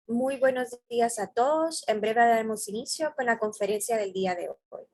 Muy buenos días a todos. En breve daremos inicio con la conferencia del día de hoy.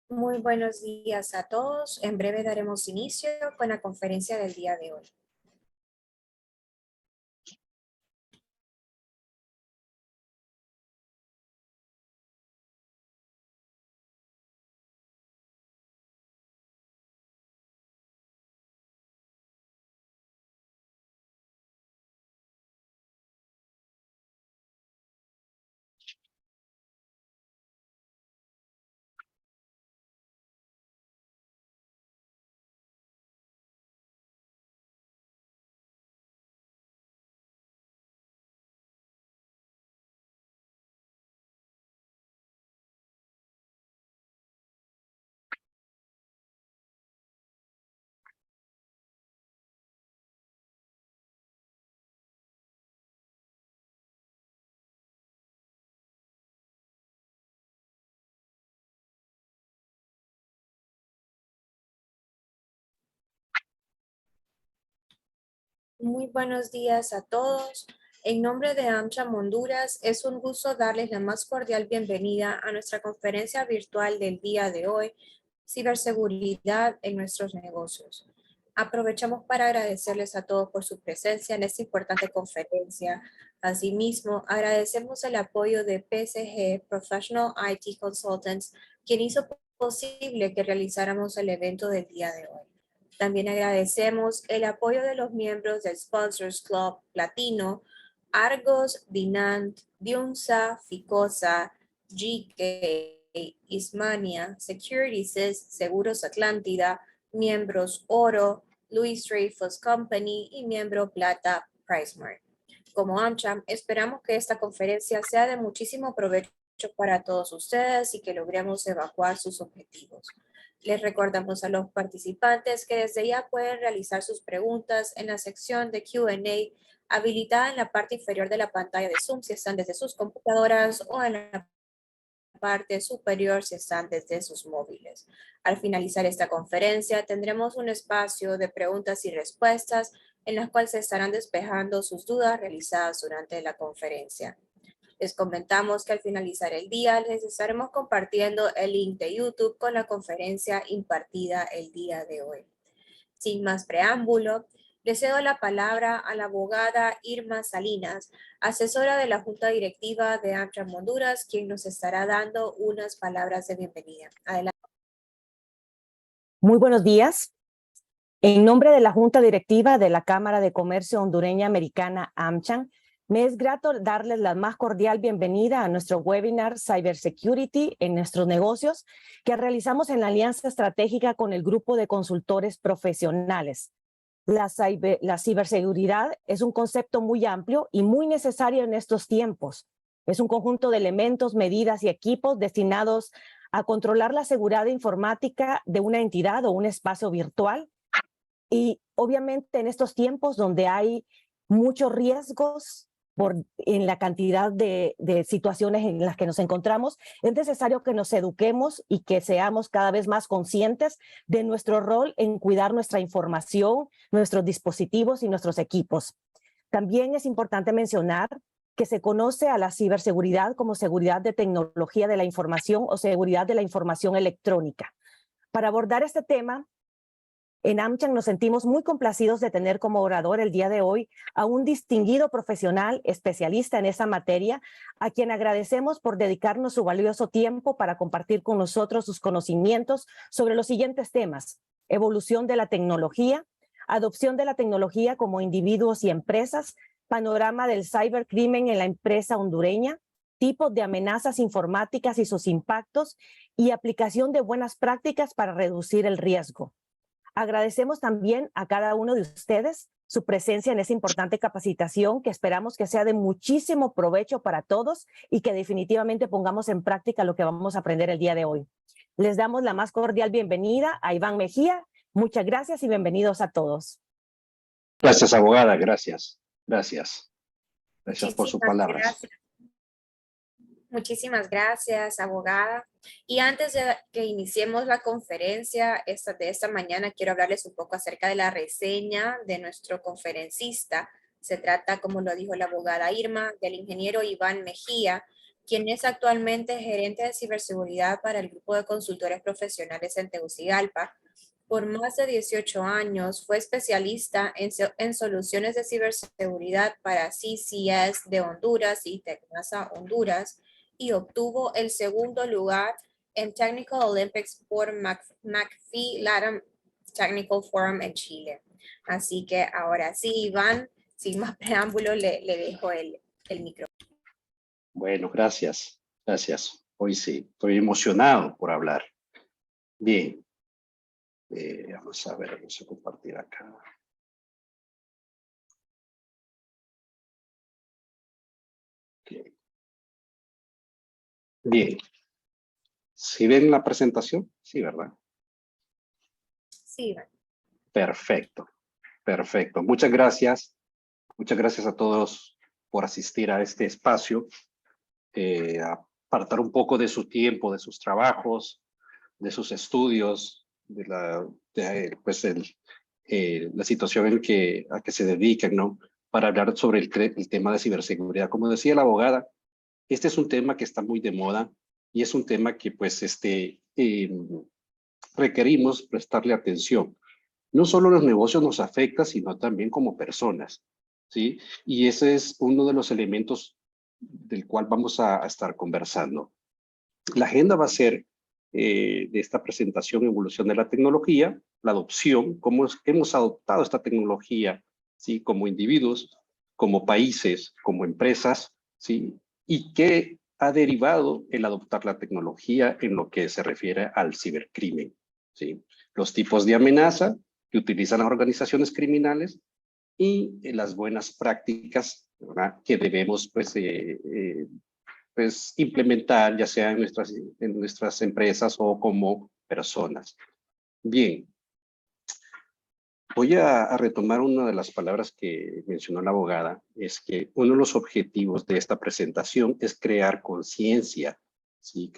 Muy buenos días a todos. En breve daremos inicio con la conferencia del día de hoy. Muy buenos días a todos. En nombre de AmCham Honduras, es un gusto darles la más cordial bienvenida a nuestra conferencia virtual del día de hoy, Ciberseguridad en nuestros negocios. Aprovechamos para agradecerles a todos por su presencia en esta importante conferencia. Asimismo, agradecemos el apoyo de PSG Professional IT Consultants, quien hizo posible que realizáramos el evento del día de hoy. También agradecemos el apoyo de los miembros del Sponsors Club Latino, Argos, Dinant, Diunsa, Ficosa, GK, Ismania, Securities, Seguros Atlántida, miembros Oro, Louis Dreyfus Company y miembro Plata PriceMart. Como AmCham, esperamos que esta conferencia sea de muchísimo provecho para todos ustedes y que logremos evacuar sus objetivos. Les recordamos a los participantes que desde ya pueden realizar sus preguntas en la sección de Q&A habilitada en la parte inferior de la pantalla de Zoom si están desde sus computadoras o en la parte superior si están desde sus móviles. Al finalizar esta conferencia tendremos un espacio de preguntas y respuestas en las cuales se estarán despejando sus dudas realizadas durante la conferencia. Les comentamos que al finalizar el día les estaremos compartiendo el link de YouTube con la conferencia impartida el día de hoy. Sin más preámbulo, le cedo la palabra a la abogada Irma Salinas, asesora de la Junta Directiva de AmCham Honduras, quien nos estará dando unas palabras de bienvenida. Adelante. Muy buenos días. En nombre de la Junta Directiva de la Cámara de Comercio Hondureña Americana AmCham, me es grato darles la más cordial bienvenida a nuestro webinar Cybersecurity en nuestros negocios que realizamos en la alianza estratégica con el grupo de consultores profesionales. La ciberseguridad es un concepto muy amplio y muy necesario en estos tiempos. Es un conjunto de elementos, medidas y equipos destinados a controlar la seguridad informática de una entidad o un espacio virtual. Y obviamente en estos tiempos donde hay muchos riesgos en la cantidad de situaciones en las que nos encontramos, es necesario que nos eduquemos y que seamos cada vez más conscientes de nuestro rol en cuidar nuestra información, nuestros dispositivos y nuestros equipos. También es importante mencionar que se conoce a la ciberseguridad como seguridad de tecnología de la información o seguridad de la información electrónica. Para abordar este tema, en AmCham nos sentimos muy complacidos de tener como orador el día de hoy a un distinguido profesional especialista en esa materia, a quien agradecemos por dedicarnos su valioso tiempo para compartir con nosotros sus conocimientos sobre los siguientes temas: evolución de la tecnología, adopción de la tecnología como individuos y empresas, panorama del cibercrimen en la empresa hondureña, tipos de amenazas informáticas y sus impactos, y aplicación de buenas prácticas para reducir el riesgo. Agradecemos también a cada uno de ustedes su presencia en esta importante capacitación, que esperamos que sea de muchísimo provecho para todos y que definitivamente pongamos en práctica lo que vamos a aprender el día de hoy. Les damos la más cordial bienvenida a Iván Mejía. Muchas gracias y bienvenidos a todos. Gracias, abogada. Gracias. Gracias. Gracias por sus palabras. Gracias. Muchísimas gracias, abogada. Y antes de que iniciemos la conferencia de esta mañana, quiero hablarles un poco acerca de la reseña de nuestro conferencista. Se trata, como lo dijo la abogada Irma, del ingeniero Iván Mejía, quien es actualmente gerente de ciberseguridad para el grupo de consultores profesionales en Tegucigalpa. Por más de 18 años fue especialista en soluciones de ciberseguridad para CCS de Honduras y Tecnasa Honduras, y obtuvo el segundo lugar en Technical Olympics por McAfee Latam Technical Forum en Chile. Así que ahora sí, Iván, sin más preámbulo, le dejo el micrófono. Bueno, gracias. Gracias. Hoy sí, estoy emocionado por hablar. Bien. Vamos a ver, vamos a compartir acá. Okay. Bien. ¿Sí ven la presentación? Sí, ¿verdad? Sí, Iván. Perfecto. Perfecto. Muchas gracias. Muchas gracias a todos por asistir a este espacio, apartar un poco de su tiempo, de sus trabajos, de sus estudios, de la situación a que se dedican, ¿no? Para hablar sobre el tema de ciberseguridad. Como decía la abogada, este es un tema que está muy de moda y es un tema que pues requerimos prestarle atención. No solo los negocios nos afecta, sino también como personas, ¿sí? Y ese es uno de los elementos del cual vamos a estar conversando. La agenda va a ser de esta presentación, evolución de la tecnología, la adopción, cómo hemos adoptado esta tecnología, ¿sí? Como individuos, como países, como empresas, ¿sí? Y qué ha derivado el adoptar la tecnología en lo que se refiere al cibercrimen, ¿sí? Los tipos de amenaza que utilizan las organizaciones criminales y las buenas prácticas, ¿verdad? Que debemos pues implementar, ya sea en nuestras empresas o como personas. Bien, voy a retomar una de las palabras que mencionó la abogada, es que uno de los objetivos de esta presentación es crear conciencia, ¿sí?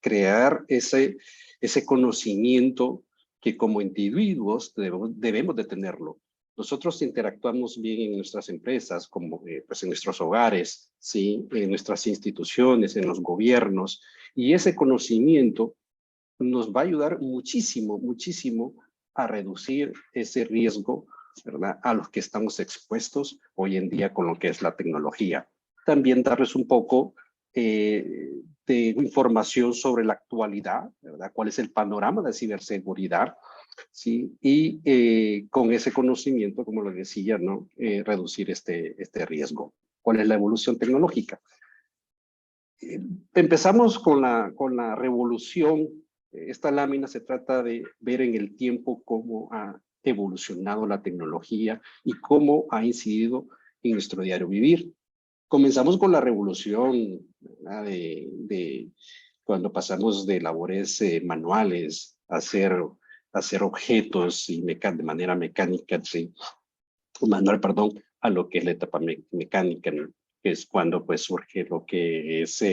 Crear ese conocimiento que como individuos debemos de tenerlo. Nosotros interactuamos bien en nuestras empresas, como pues en nuestros hogares, ¿sí? En nuestras instituciones, en los gobiernos, y ese conocimiento nos va a ayudar muchísimo, muchísimo a reducir ese riesgo, ¿verdad? A los que estamos expuestos hoy en día con lo que es la tecnología. También darles un poco de información sobre la actualidad, ¿verdad? ¿Cuál es el panorama de ciberseguridad? ¿Sí? Y con ese conocimiento, como lo decía, ¿no? Reducir este riesgo. ¿Cuál es la evolución tecnológica? Empezamos con la revolución. Esta lámina se trata de ver en el tiempo cómo ha evolucionado la tecnología y cómo ha incidido en nuestro diario vivir. Comenzamos con la revolución, ¿verdad? de cuando pasamos de labores manuales a hacer objetos y de manera mecánica, ¿sí? Manual, perdón, a lo que es la etapa mecánica, que es cuando pues surge lo que es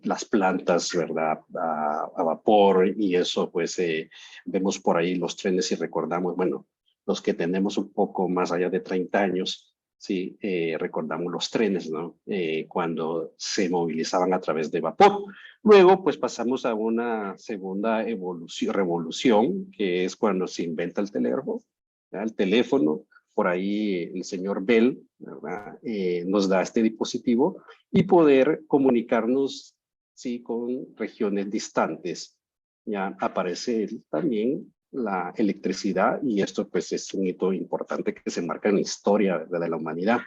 las plantas, ¿verdad? A vapor, y eso pues vemos por ahí los trenes y recordamos, bueno, los que tenemos un poco más allá de 30 años, sí, recordamos los trenes, ¿no? Cuando se movilizaban a través de vapor. Luego, pues pasamos a una segunda revolución, que es cuando se inventa el telégrafo, ¿ya? El teléfono. Por ahí el señor Bell, ¿verdad? Nos da este dispositivo y poder comunicarnos, sí, con regiones distantes. Ya aparece también la electricidad, y esto pues es un hito importante que se marca en la historia, ¿verdad?, de la humanidad.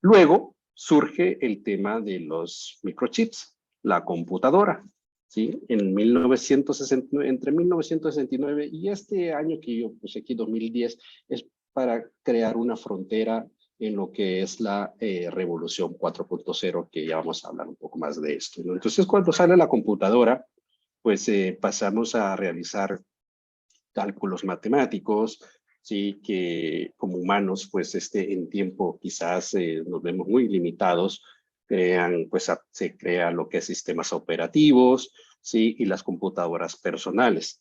Luego surge el tema de los microchips, la computadora, ¿sí? En 1969, entre 1969 y este año que yo puse aquí, 2010, es para crear una frontera en lo que es la revolución 4.0, que ya vamos a hablar un poco más de esto, ¿no? Entonces, cuando sale la computadora, pues pasamos a realizar cálculos matemáticos, sí, que como humanos, pues en tiempo quizás nos vemos muy limitados. Pues se crea lo que es sistemas operativos, sí, y las computadoras personales.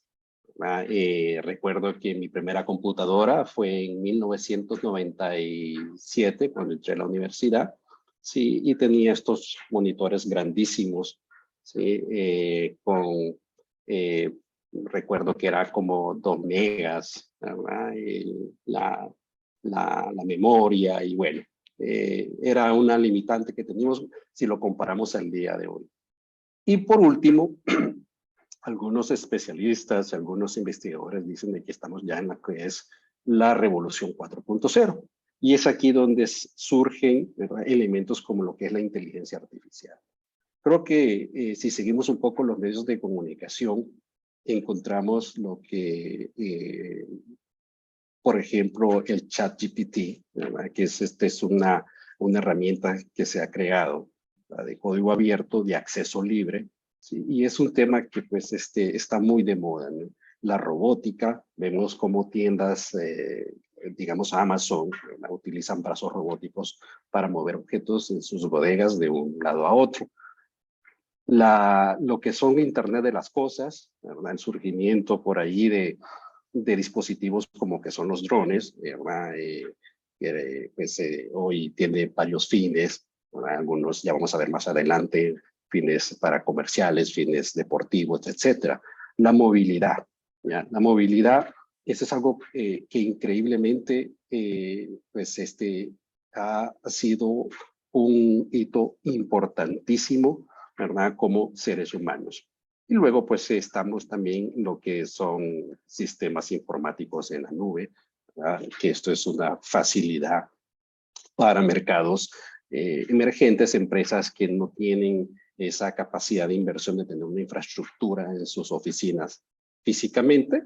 Recuerdo que mi primera computadora fue en 1997, cuando entré a la universidad, sí, y tenía estos monitores grandísimos, sí, recuerdo que era como 2 megas, ¿verdad? La memoria, y bueno, era una limitante que teníamos si lo comparamos al día de hoy. Y por último, algunos especialistas, algunos investigadores dicen de que estamos ya en la que es la revolución 4.0. Y es aquí donde surgen, ¿verdad?, elementos como lo que es la inteligencia artificial. Creo que si seguimos un poco los medios de comunicación, encontramos lo que, por ejemplo, el ChatGPT, ¿verdad?, que es una herramienta que se ha creado, ¿verdad?, de código abierto, de acceso libre, ¿sí? Y es un tema que pues está muy de moda, ¿no? La robótica, vemos como tiendas, digamos Amazon, ¿verdad?, utilizan brazos robóticos para mover objetos en sus bodegas de un lado a otro. Lo que son Internet de las cosas, ¿verdad?, el surgimiento por ahí de dispositivos como que son los drones, ¿verdad? Pues hoy tiene varios fines, ¿verdad? Algunos ya vamos a ver más adelante, fines para comerciales, fines deportivos, etcétera. La movilidad, ¿ya? La movilidad, eso es algo que increíblemente pues ha sido un hito importantísimo, ¿verdad?, como seres humanos. Y luego, pues, estamos también lo que son sistemas informáticos en la nube, ¿verdad?, que esto es una facilidad para mercados emergentes, empresas que no tienen esa capacidad de inversión de tener una infraestructura en sus oficinas físicamente.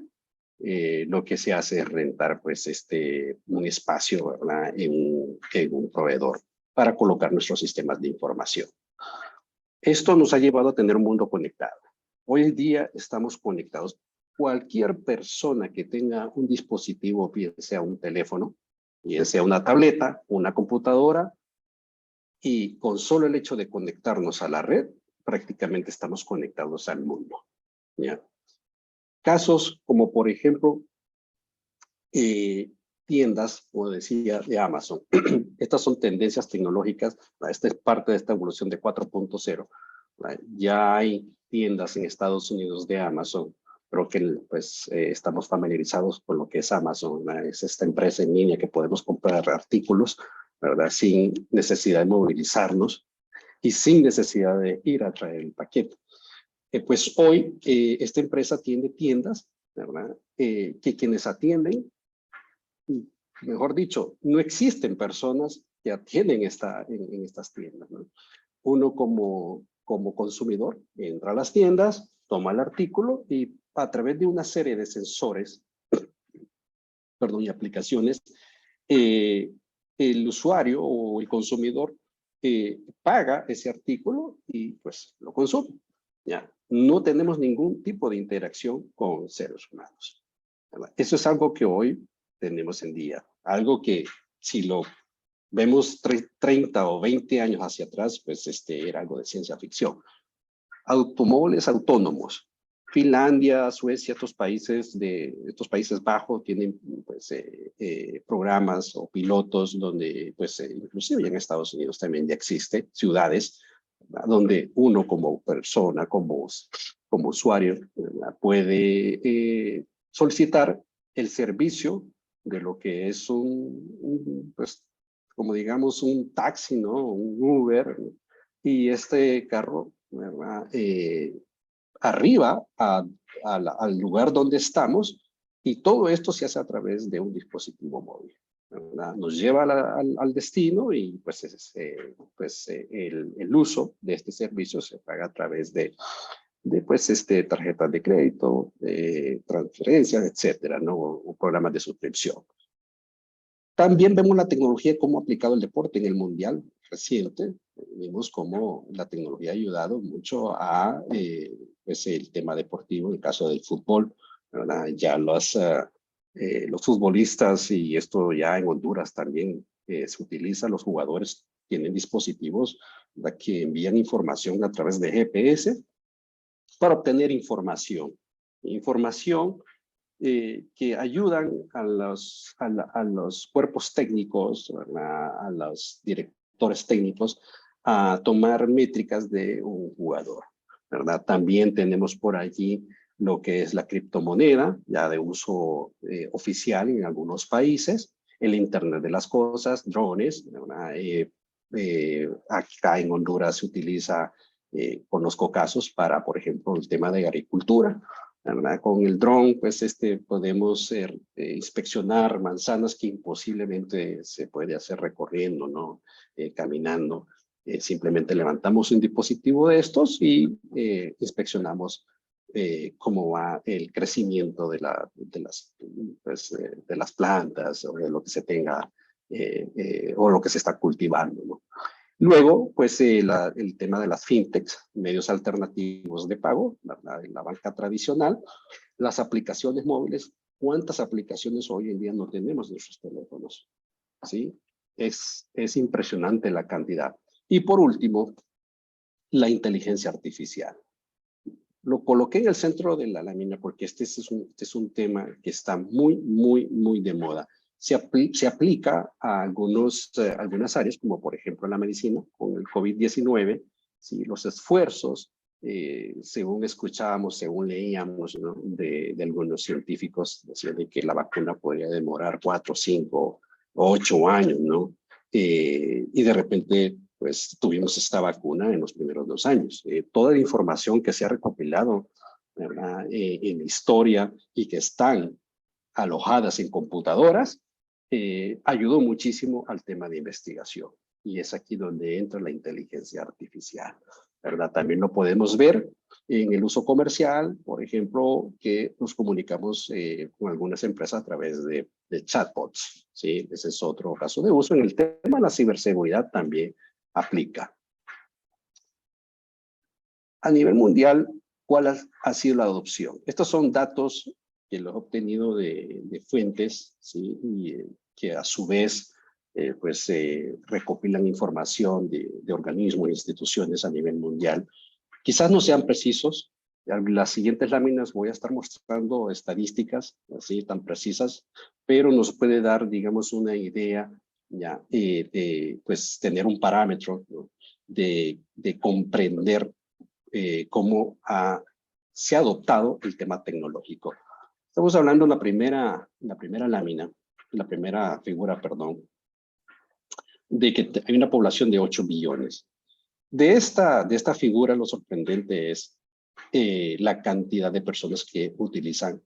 Lo que se hace es rentar, pues, un espacio, ¿verdad?, en un proveedor para colocar nuestros sistemas de información. Esto nos ha llevado a tener un mundo conectado. Hoy en día estamos conectados. Cualquier persona que tenga un dispositivo, bien sea un teléfono, bien sea una tableta, una computadora, y con solo el hecho de conectarnos a la red, prácticamente estamos conectados al mundo, ¿ya? Casos como, por ejemplo, tiendas, como decía, de Amazon. Estas son tendencias tecnológicas. Esta es parte de esta evolución de 4.0. Ya hay tiendas en Estados Unidos de Amazon, pero que pues estamos familiarizados con lo que es Amazon, ¿verdad? Es esta empresa en línea que podemos comprar artículos, ¿verdad?, sin necesidad de movilizarnos y sin necesidad de ir a traer el paquete. Pues hoy esta empresa tiene tiendas, ¿verdad?, que quienes atienden, mejor dicho, no existen personas que atienden en estas tiendas, ¿no? Uno como consumidor entra a las tiendas, toma el artículo y a través de una serie de sensores, perdón, y aplicaciones, el usuario o el consumidor paga ese artículo y pues lo consume. ¿Ya? No tenemos ningún tipo de interacción con seres humanos, ¿verdad? Eso es algo que hoy tenemos en día, algo que si lo vemos 30 o 20 años hacia atrás, pues era algo de ciencia ficción. Automóviles autónomos. Finlandia, Suecia, estos Países Bajos tienen pues, programas o pilotos donde, pues, inclusive en Estados Unidos también ya existe ciudades, ¿verdad?, donde uno como persona, como usuario, ¿verdad?, puede solicitar el servicio de lo que es pues, como digamos, un taxi, ¿no? Un Uber, ¿no? Y este carro, ¿verdad?, arriba al lugar donde estamos, y todo esto se hace a través de un dispositivo móvil, ¿verdad? Nos lleva al destino y pues, el uso de este servicio se paga a través de pues, tarjetas de crédito, transferencias, etcétera, ¿no? O programas de suscripción. También vemos la tecnología cómo ha aplicado el deporte en el mundial reciente. Vimos cómo la tecnología ha ayudado mucho a pues el tema deportivo, en el caso del fútbol, ¿verdad? Ya los futbolistas, y esto ya en Honduras también se utiliza, los jugadores tienen dispositivos, ¿verdad?, que envían información a través de GPS para obtener información. Información que ayudan a los cuerpos técnicos, ¿verdad?, a los directores técnicos a tomar métricas de un jugador, ¿verdad? También tenemos por allí lo que es la criptomoneda, ya de uso oficial en algunos países, el Internet de las cosas, drones, ¿verdad? Acá en Honduras se utiliza, conozco casos para, por ejemplo, el tema de agricultura, ¿verdad? Con el dron, pues podemos inspeccionar manzanas que imposiblemente se puede hacer recorriendo, ¿no? Caminando. Simplemente levantamos un dispositivo de estos y inspeccionamos cómo va el crecimiento de las plantas, o de lo que se tenga o lo que se está cultivando, ¿no? Luego, pues el tema de las fintechs, medios alternativos de pago, ¿verdad?, en la banca tradicional, las aplicaciones móviles. ¿Cuántas aplicaciones hoy en día no tenemos en nuestros teléfonos? ¿Sí? Es impresionante la cantidad. Y por último, la inteligencia artificial. Lo coloqué en el centro de la lámina porque este es un tema que está muy, muy, muy de moda. Se aplica a algunas áreas, como por ejemplo la medicina, con el COVID-19, ¿sí? Los esfuerzos, según escuchábamos, según leíamos, ¿no?, de algunos científicos, decían de que la vacuna podría demorar 4, 5, 8 años, ¿no? Y de repente, pues tuvimos esta vacuna en los primeros 2 años. Toda la información que se ha recopilado, ¿verdad?, en la historia y que están alojadas en computadoras, ayudó muchísimo al tema de investigación. Y es aquí donde entra la inteligencia artificial, ¿verdad? También lo podemos ver en el uso comercial, por ejemplo, que nos comunicamos con algunas empresas a través de chatbots, ¿sí? Ese es otro caso de uso. En el tema de la ciberseguridad también aplica. A nivel mundial, ¿cuál ha sido la adopción? Estos son datos que los he obtenido de fuentes, ¿sí? Y que a su vez pues recopilan información de organismos e instituciones a nivel mundial. Quizás no sean precisos. En las siguientes láminas voy a estar mostrando estadísticas así tan precisas, pero nos puede dar, digamos, una idea ya de pues tener un parámetro, ¿no?, de comprender cómo se ha adoptado el tema tecnológico. Estamos hablando de la primera lámina, la primera figura, perdón, de que hay una población de 8 billones. De esta figura, lo sorprendente es la cantidad de personas que utilizan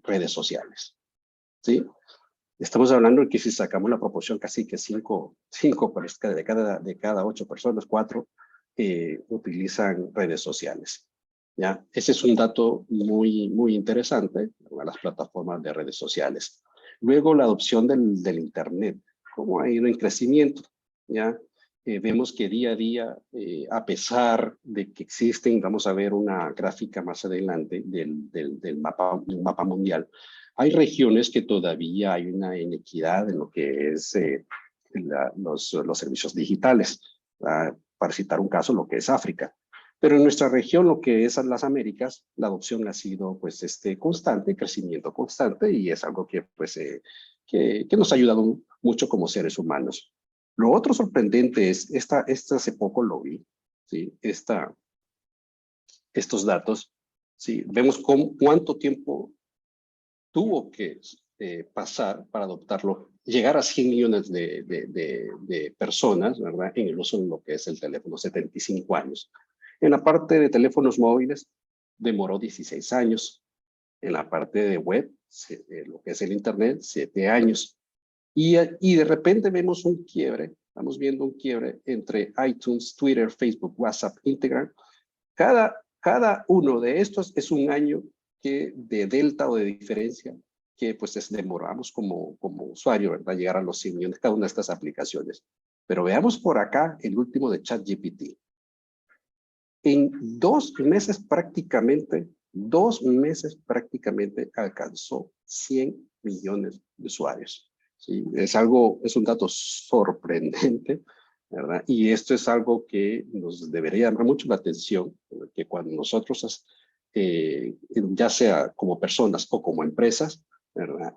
redes sociales, ¿sí? Estamos hablando de que si sacamos la proporción, casi que 5 de cada 8 personas, 4 utilizan redes sociales, ¿ya? Ese es un dato muy, muy interesante a las plataformas de redes sociales. Luego, la adopción del Internet, cómo ha ido en crecimiento, ¿ya? Vemos que día a día, a pesar de que existen, vamos a ver una gráfica más adelante del mapa mundial, hay regiones que todavía hay una inequidad en lo que es los servicios digitales, para citar un caso, lo que es África. Pero en nuestra región, lo que es las Américas, la adopción ha sido pues constante, crecimiento constante, y es algo que pues que nos ha ayudado mucho como seres humanos. Lo otro sorprendente es, hace poco lo vi, ¿sí? Estos datos, ¿sí? Vemos cuánto tiempo tuvo que pasar para adoptarlo, llegar a 100 millones de personas, ¿verdad? En el uso de lo que es el teléfono, 75 años. En la parte de teléfonos móviles, demoró 16 años. En la parte de web, lo que es el Internet, 7 años. Y de repente vemos un quiebre, estamos viendo un quiebre entre iTunes, Twitter, Facebook, WhatsApp, Instagram. Cada uno de estos es un año de delta o de diferencia que pues demoramos como usuario, ¿verdad? Llegar a los 100 millones cada una de estas aplicaciones. Pero veamos por acá el último de ChatGPT. En 2 meses prácticamente alcanzó 100 millones de usuarios. ¿Sí? Es un dato sorprendente, ¿verdad? Y esto es algo que nos debería llamar mucho la atención, que cuando nosotros, ya sea como personas o como empresas, ¿verdad?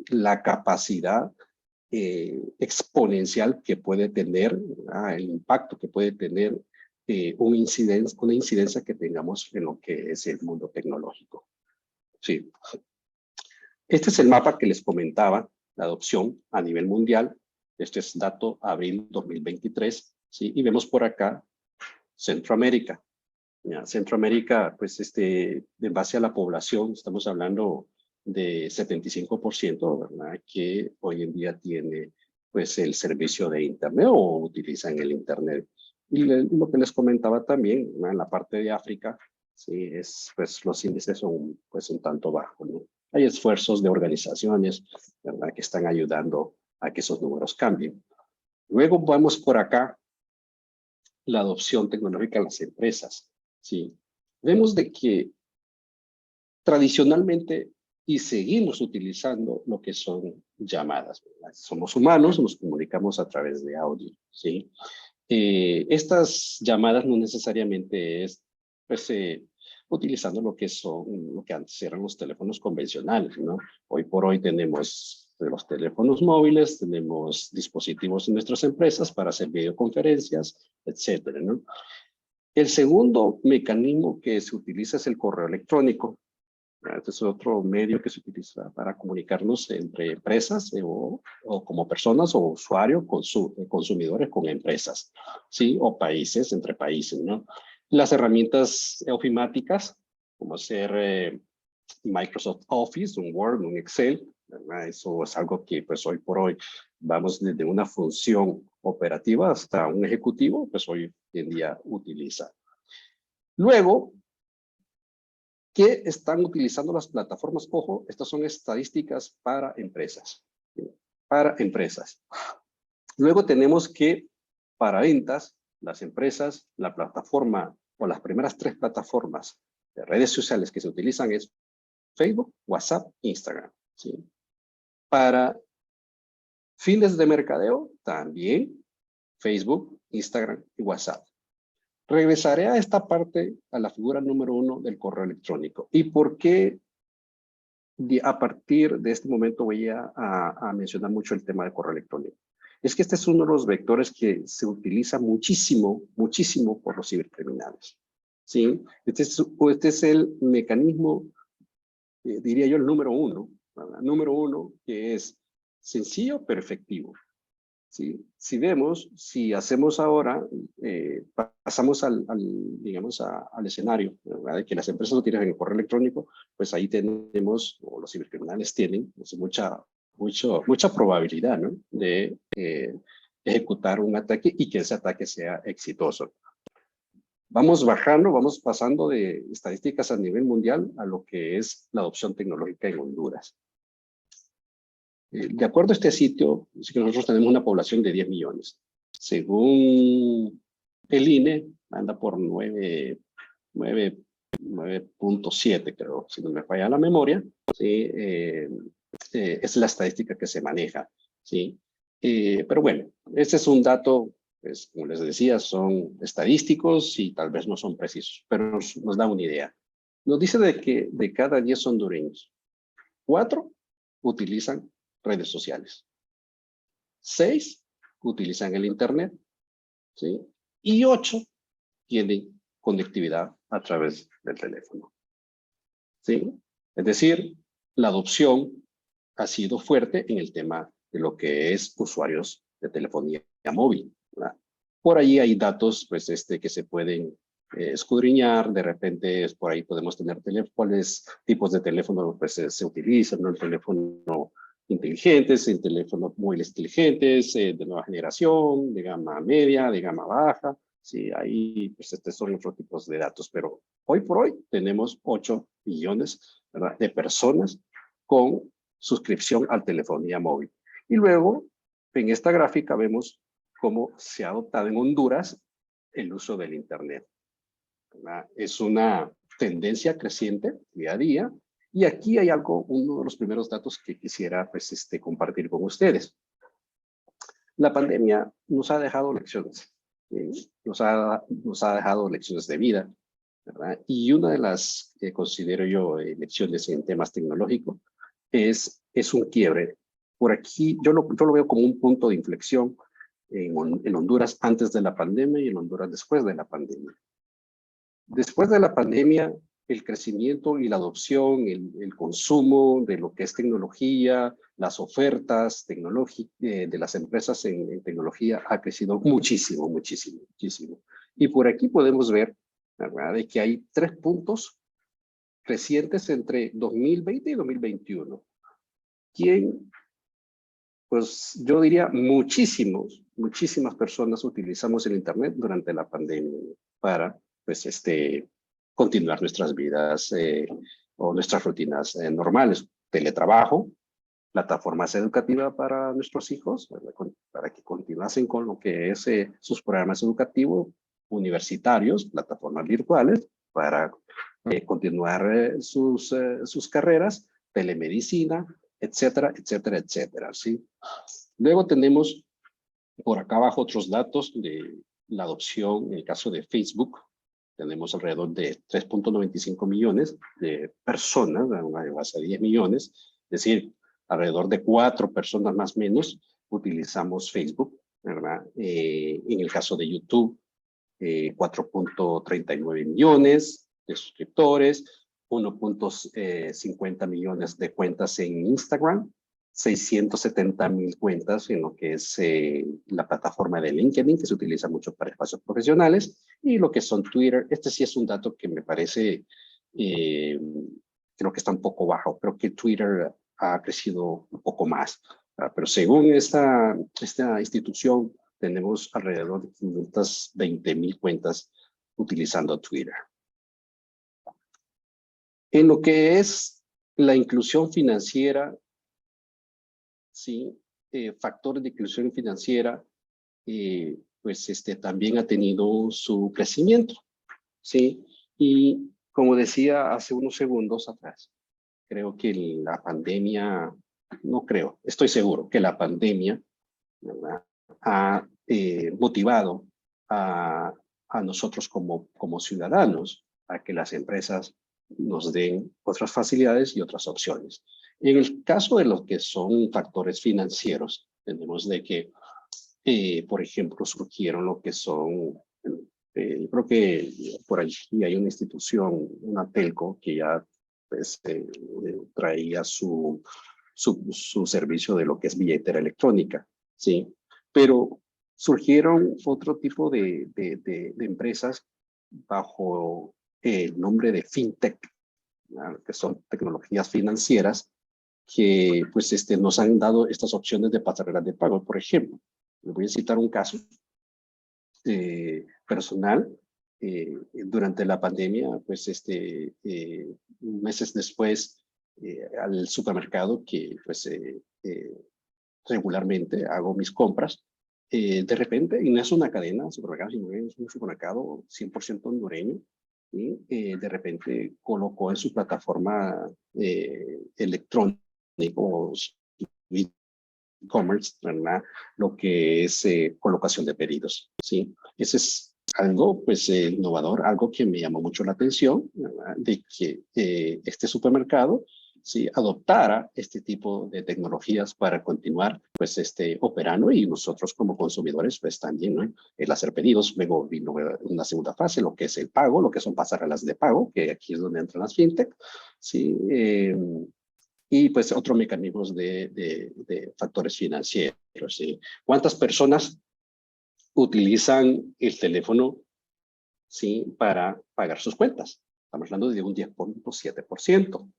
La capacidad exponencial que puede tener, el impacto que puede tener una incidencia que tengamos en lo que es el mundo tecnológico. Sí. Este es el mapa que les comentaba, la adopción a nivel mundial. Este es dato abril 2023, ¿sí? Y vemos por acá Centroamérica. Ya, Centroamérica, pues en base a la población, estamos hablando de 75%, ¿verdad? Que hoy en día tiene pues el servicio de Internet o utilizan el Internet. Y lo que les comentaba también, ¿no? En la parte de África, sí, pues los índices son pues un tanto bajos, ¿no? Hay esfuerzos de organizaciones, ¿verdad? Que están ayudando a que esos números cambien. Luego vamos por acá, la adopción tecnológica en las empresas, ¿sí? Vemos de que tradicionalmente y seguimos utilizando lo que son llamadas, ¿verdad? Somos humanos, nos comunicamos a través de audio, ¿sí? Estas llamadas no necesariamente es pues, utilizando lo que antes eran los teléfonos convencionales, ¿no? Hoy por hoy tenemos los teléfonos móviles, tenemos dispositivos en nuestras empresas para hacer videoconferencias, etcétera, ¿no? El segundo mecanismo que se utiliza es el correo electrónico. Este es otro medio que se utiliza para comunicarnos entre empresas o como personas o usuarios, consumidores con empresas, ¿sí? O países, entre países, ¿no? Las herramientas ofimáticas, como ser Microsoft Office, un Word, un Excel, ¿verdad? Eso es algo que pues hoy por hoy vamos desde una función operativa hasta un ejecutivo, pues hoy en día utiliza. Luego, ¿qué están utilizando las plataformas? Ojo, estas son estadísticas para empresas. Para empresas. Luego tenemos que para ventas, las empresas, la plataforma o las primeras 3 plataformas de redes sociales que se utilizan es Facebook, WhatsApp, Instagram. ¿Sí? Para fines de mercadeo, también Facebook, Instagram y WhatsApp. Regresaré a esta parte, a la figura número 1 del correo electrónico. ¿Y por qué a partir de este momento voy a mencionar mucho el tema del correo electrónico? Es que este es uno de los vectores que se utiliza muchísimo, muchísimo por los cibercriminales. ¿Sí? Este es el mecanismo, diría yo, el número 1. ¿Verdad? Número 1, que es sencillo pero efectivo. ¿Sí? Si hacemos ahora, pasamos digamos, al escenario, ¿verdad? De que las empresas lo tienen en el correo electrónico, pues ahí tenemos, o los cibercriminales tienen, pues mucha probabilidad, ¿no? De ejecutar un ataque y que ese ataque sea exitoso. Vamos bajando, vamos pasando de estadísticas a nivel mundial a lo que es la adopción tecnológica en Honduras. De acuerdo a este sitio, dice que nosotros tenemos una población de 10 millones. Según el INE, anda por 9.7, creo, si no me falla la memoria. ¿Sí? Es la estadística que se maneja. ¿Sí? Pero bueno, este es un dato, pues, como les decía, son estadísticos y tal vez no son precisos, pero nos da una idea. Nos dice de que de cada 10 hondureños, 4 utilizan redes sociales, 6 utilizan el Internet, ¿sí? Y 8 tienen conectividad a través del teléfono, ¿sí? Es decir, la adopción ha sido fuerte en el tema de lo que es usuarios de telefonía móvil, ¿verdad? Por ahí hay datos pues, que se pueden escudriñar, de repente por ahí podemos tener cuáles tipos de teléfono pues, se utilizan, ¿no? El teléfono inteligentes, el teléfono móviles inteligentes, de nueva generación, de gama media, de gama baja. Sí, ahí pues, estos son otros tipos de datos, pero hoy por hoy tenemos 8 millones, ¿verdad?, de personas con suscripción a telefonía móvil. Y luego, en esta gráfica vemos cómo se ha adoptado en Honduras el uso del Internet, ¿verdad? Es una tendencia creciente día a día. Y aquí hay algo, uno de los primeros datos que quisiera pues, compartir con ustedes. La pandemia nos ha dejado lecciones, ¿sí? Nos ha dejado lecciones de vida, ¿verdad? Y una de las que considero yo lecciones en temas tecnológicos es un quiebre. Por aquí, yo lo veo como un punto de inflexión en Honduras antes de la pandemia y en Honduras después de la pandemia. Después de la pandemia, el crecimiento y la adopción, el consumo de lo que es tecnología, las ofertas de las empresas en tecnología ha crecido muchísimo, muchísimo, muchísimo. Y por aquí podemos ver, ¿verdad?, de que hay 3 puntos crecientes entre 2020 y 2021. Pues yo diría muchísimas personas utilizamos el Internet durante la pandemia para, pues, continuar nuestras vidas o nuestras rutinas normales. Teletrabajo, plataformas educativas para nuestros hijos, ¿verdad?, para que continuasen con lo que es sus programas educativos universitarios, plataformas virtuales para continuar sus carreras, telemedicina, etcétera, etcétera, etcétera, ¿sí? Luego tenemos por acá abajo otros datos de la adopción. En el caso de Facebook, tenemos alrededor de 3.95 millones de personas, una base de 10 millones, es decir, alrededor de 4 personas más o menos utilizamos Facebook, ¿verdad? En el caso de YouTube, 4.39 millones de suscriptores, 1.50 millones de cuentas en Instagram, 670,000 cuentas en lo que es la plataforma de LinkedIn, que se utiliza mucho para espacios profesionales, y lo que son Twitter. Este sí es un dato que me parece, creo que está un poco bajo. Creo que Twitter ha crecido un poco más. Pero según esta institución, tenemos alrededor de 520,000 cuentas utilizando Twitter. En lo que es la inclusión financiera, sí, factores de inclusión financiera, pues también ha tenido su crecimiento, sí. Y como decía hace unos segundos atrás, creo que la pandemia, no creo, estoy seguro que la pandemia, ¿verdad?, ha motivado a nosotros como ciudadanos a que las empresas nos den otras facilidades y otras opciones. En el caso de lo que son factores financieros, tenemos de que, por ejemplo, surgieron lo que son, yo creo que por allí hay una institución, una telco, que ya pues, traía su servicio de lo que es billetera electrónica, ¿sí? Pero surgieron otro tipo de empresas bajo el nombre de FinTech, ¿verdad?, que son tecnologías financieras que pues, nos han dado estas opciones de pasarelas de pago. Por ejemplo, les voy a citar un caso personal. Durante la pandemia, pues meses después, al supermercado que pues regularmente hago mis compras, de repente, y no es una cadena de supermercados, sino es un supermercado 100% hondureño, y de repente colocó en su plataforma electrónica e-commerce, ¿verdad? Lo que es colocación de pedidos, ¿sí? Ese es algo, pues, innovador, algo que me llamó mucho la atención, ¿verdad? De que este supermercado, sí, adoptara este tipo de tecnologías para continuar, pues, operando, y nosotros como consumidores, pues, también, ¿no? El hacer pedidos. Luego vino una segunda fase, lo que es el pago, lo que son pasarelas de pago, que aquí es donde entran las fintech, ¿sí? Y pues otros mecanismos de factores financieros, ¿sí? ¿Cuántas personas utilizan el teléfono, sí, para pagar sus cuentas? Estamos hablando de un 10.7%.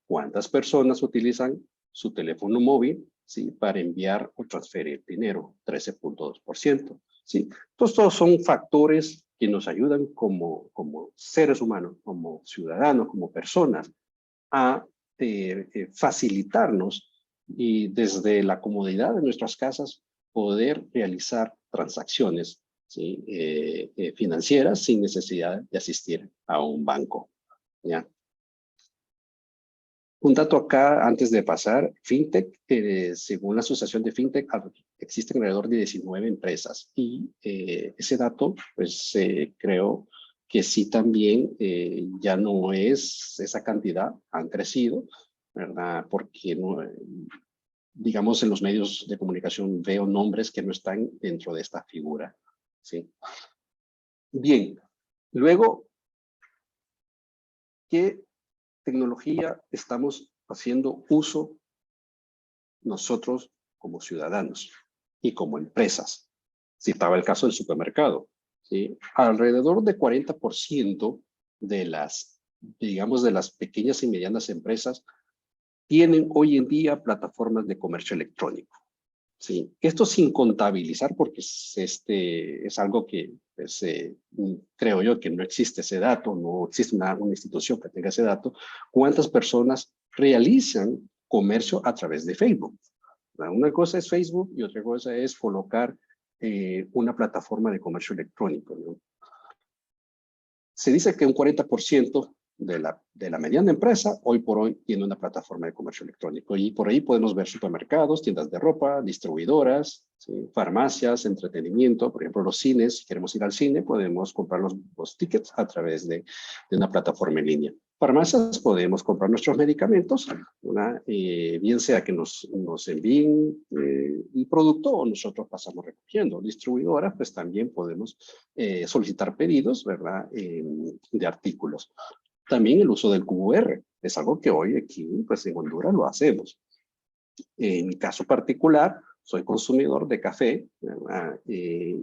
¿Cuántas personas utilizan su teléfono móvil, sí, para enviar o transferir dinero? 13.2%. ¿Sí? Entonces, todos son factores que nos ayudan como seres humanos, como ciudadanos, como personas, a facilitarnos y desde la comodidad de nuestras casas poder realizar transacciones, ¿sí? Financieras sin necesidad de asistir a un banco, ¿ya? Un dato acá antes de pasar, FinTech, según la Asociación de FinTech, existen alrededor de 19 empresas, y ese dato, pues creo que sí también ya no es esa cantidad, han crecido, ¿verdad? Porque no, digamos, en los medios de comunicación veo nombres que no están dentro de esta figura, ¿sí? Bien, luego, ¿qué tecnología estamos haciendo uso nosotros como ciudadanos y como empresas? Citaba el caso del supermercado, ¿sí? Alrededor de 40% de las, digamos, de las pequeñas y medianas empresas tienen hoy en día plataformas de comercio electrónico, ¿sí? Esto sin contabilizar, porque es algo que, pues, creo yo que no existe ese dato, no existe una institución que tenga ese dato. ¿Cuántas personas realizan comercio a través de Facebook? Una cosa es Facebook y otra cosa es colocar una plataforma de comercio electrónico, ¿no? Se dice que un 40% de la mediana empresa hoy por hoy tiene una plataforma de comercio electrónico, y por ahí podemos ver supermercados, tiendas de ropa, distribuidoras, ¿sí? Farmacias, entretenimiento, por ejemplo los cines. Si queremos ir al cine podemos comprar los tickets a través de una plataforma en línea. Farmacias, podemos comprar nuestros medicamentos, bien sea que nos envíen el producto o nosotros pasamos recogiendo. Distribuidoras, pues también podemos solicitar pedidos, ¿verdad? De artículos. También el uso del QR es algo que hoy aquí, pues en Honduras lo hacemos. En mi caso particular, soy consumidor de café, ¿verdad? Y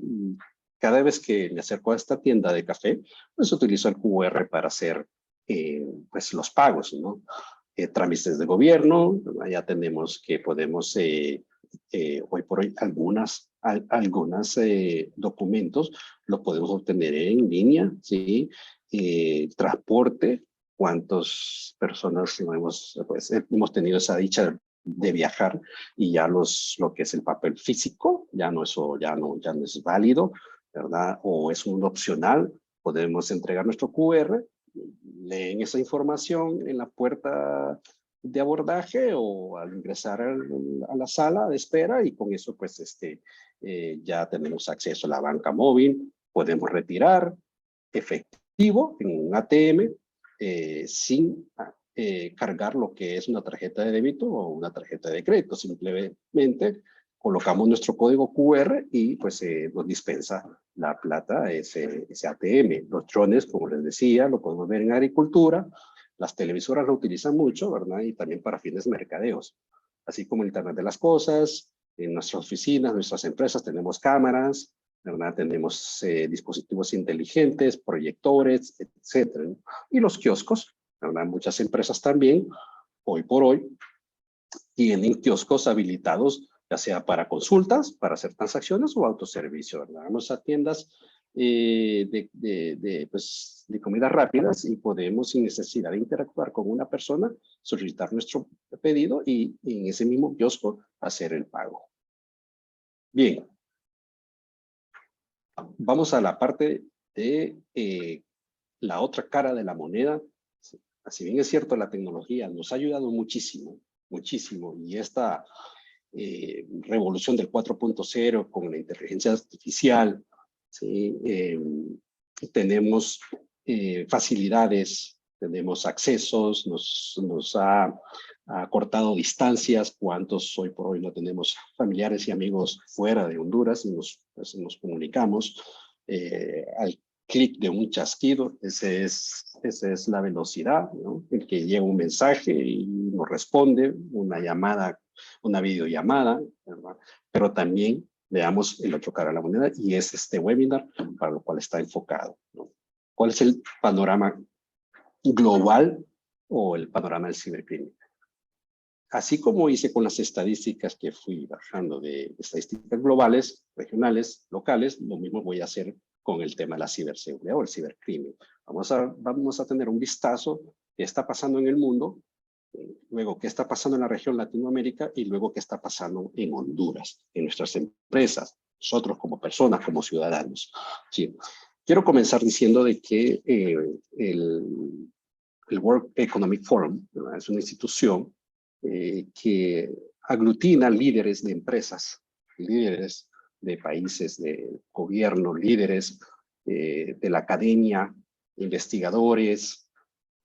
cada vez que me acerco a esta tienda de café, pues utilizo el QR para hacer pues los pagos, ¿no? Trámites de gobierno, ¿verdad? Ya tenemos que podemos, hoy por hoy, algunos documentos los podemos obtener en línea, ¿sí? Transporte, cuántas personas hemos tenido esa dicha de viajar, y ya lo que es el papel físico, ya no es válido, ¿verdad? O es un opcional. Podemos entregar nuestro QR, leen esa información en la puerta de abordaje o al ingresar a la sala de espera, y con eso pues ya tenemos acceso a la banca móvil, podemos retirar efectivo en un ATM sin cargar lo que es una tarjeta de débito o una tarjeta de crédito. Simplemente colocamos nuestro código QR y pues nos dispensa la plata ese ATM. Los drones, como les decía, lo podemos ver en agricultura. Las televisoras lo utilizan mucho, ¿verdad? Y también para fines mercadeos. Así como el Internet de las cosas, en nuestras oficinas, nuestras empresas tenemos cámaras, ¿verdad? Tenemos dispositivos inteligentes, proyectores, etcétera, ¿no? Y los kioscos, ¿verdad? Muchas empresas también, hoy por hoy, tienen kioscos habilitados, ya sea para consultas, para hacer transacciones o autoservicio, ¿verdad? Vamos a tiendas de comidas rápidas y podemos, sin necesidad de interactuar con una persona, solicitar nuestro pedido y en ese mismo kiosco hacer el pago. Bien. Vamos a la parte de la otra cara de la moneda. Si bien es cierto, la tecnología nos ha ayudado muchísimo, muchísimo, y esta revolución del 4.0 con la inteligencia artificial, ¿sí? Tenemos facilidades, tenemos accesos, nos ha cortado distancias. ¿Cuántos hoy por hoy no tenemos familiares y amigos fuera de Honduras y nos comunicamos al clic de un chasquido? Esa es la velocidad, ¿no? El que llega un mensaje y nos responde, una llamada, una videollamada, ¿verdad? Pero también veamos el otro cara de la moneda, y es este webinar para lo cual está enfocado, ¿no? ¿Cuál es el panorama global o el panorama del cibercrimen? Así como hice con las estadísticas que fui bajando de estadísticas globales, regionales, locales, lo mismo voy a hacer con el tema de la ciberseguridad o el cibercrimen. Vamos a tener un vistazo qué está pasando en el mundo, luego qué está pasando en la región Latinoamérica y luego qué está pasando en Honduras, en nuestras empresas, nosotros como personas, como ciudadanos. Sí. Quiero comenzar diciendo de que el World Economic Forum, ¿verdad?, es una institución que aglutina líderes de empresas, líderes de países, de gobierno, líderes de la academia, investigadores,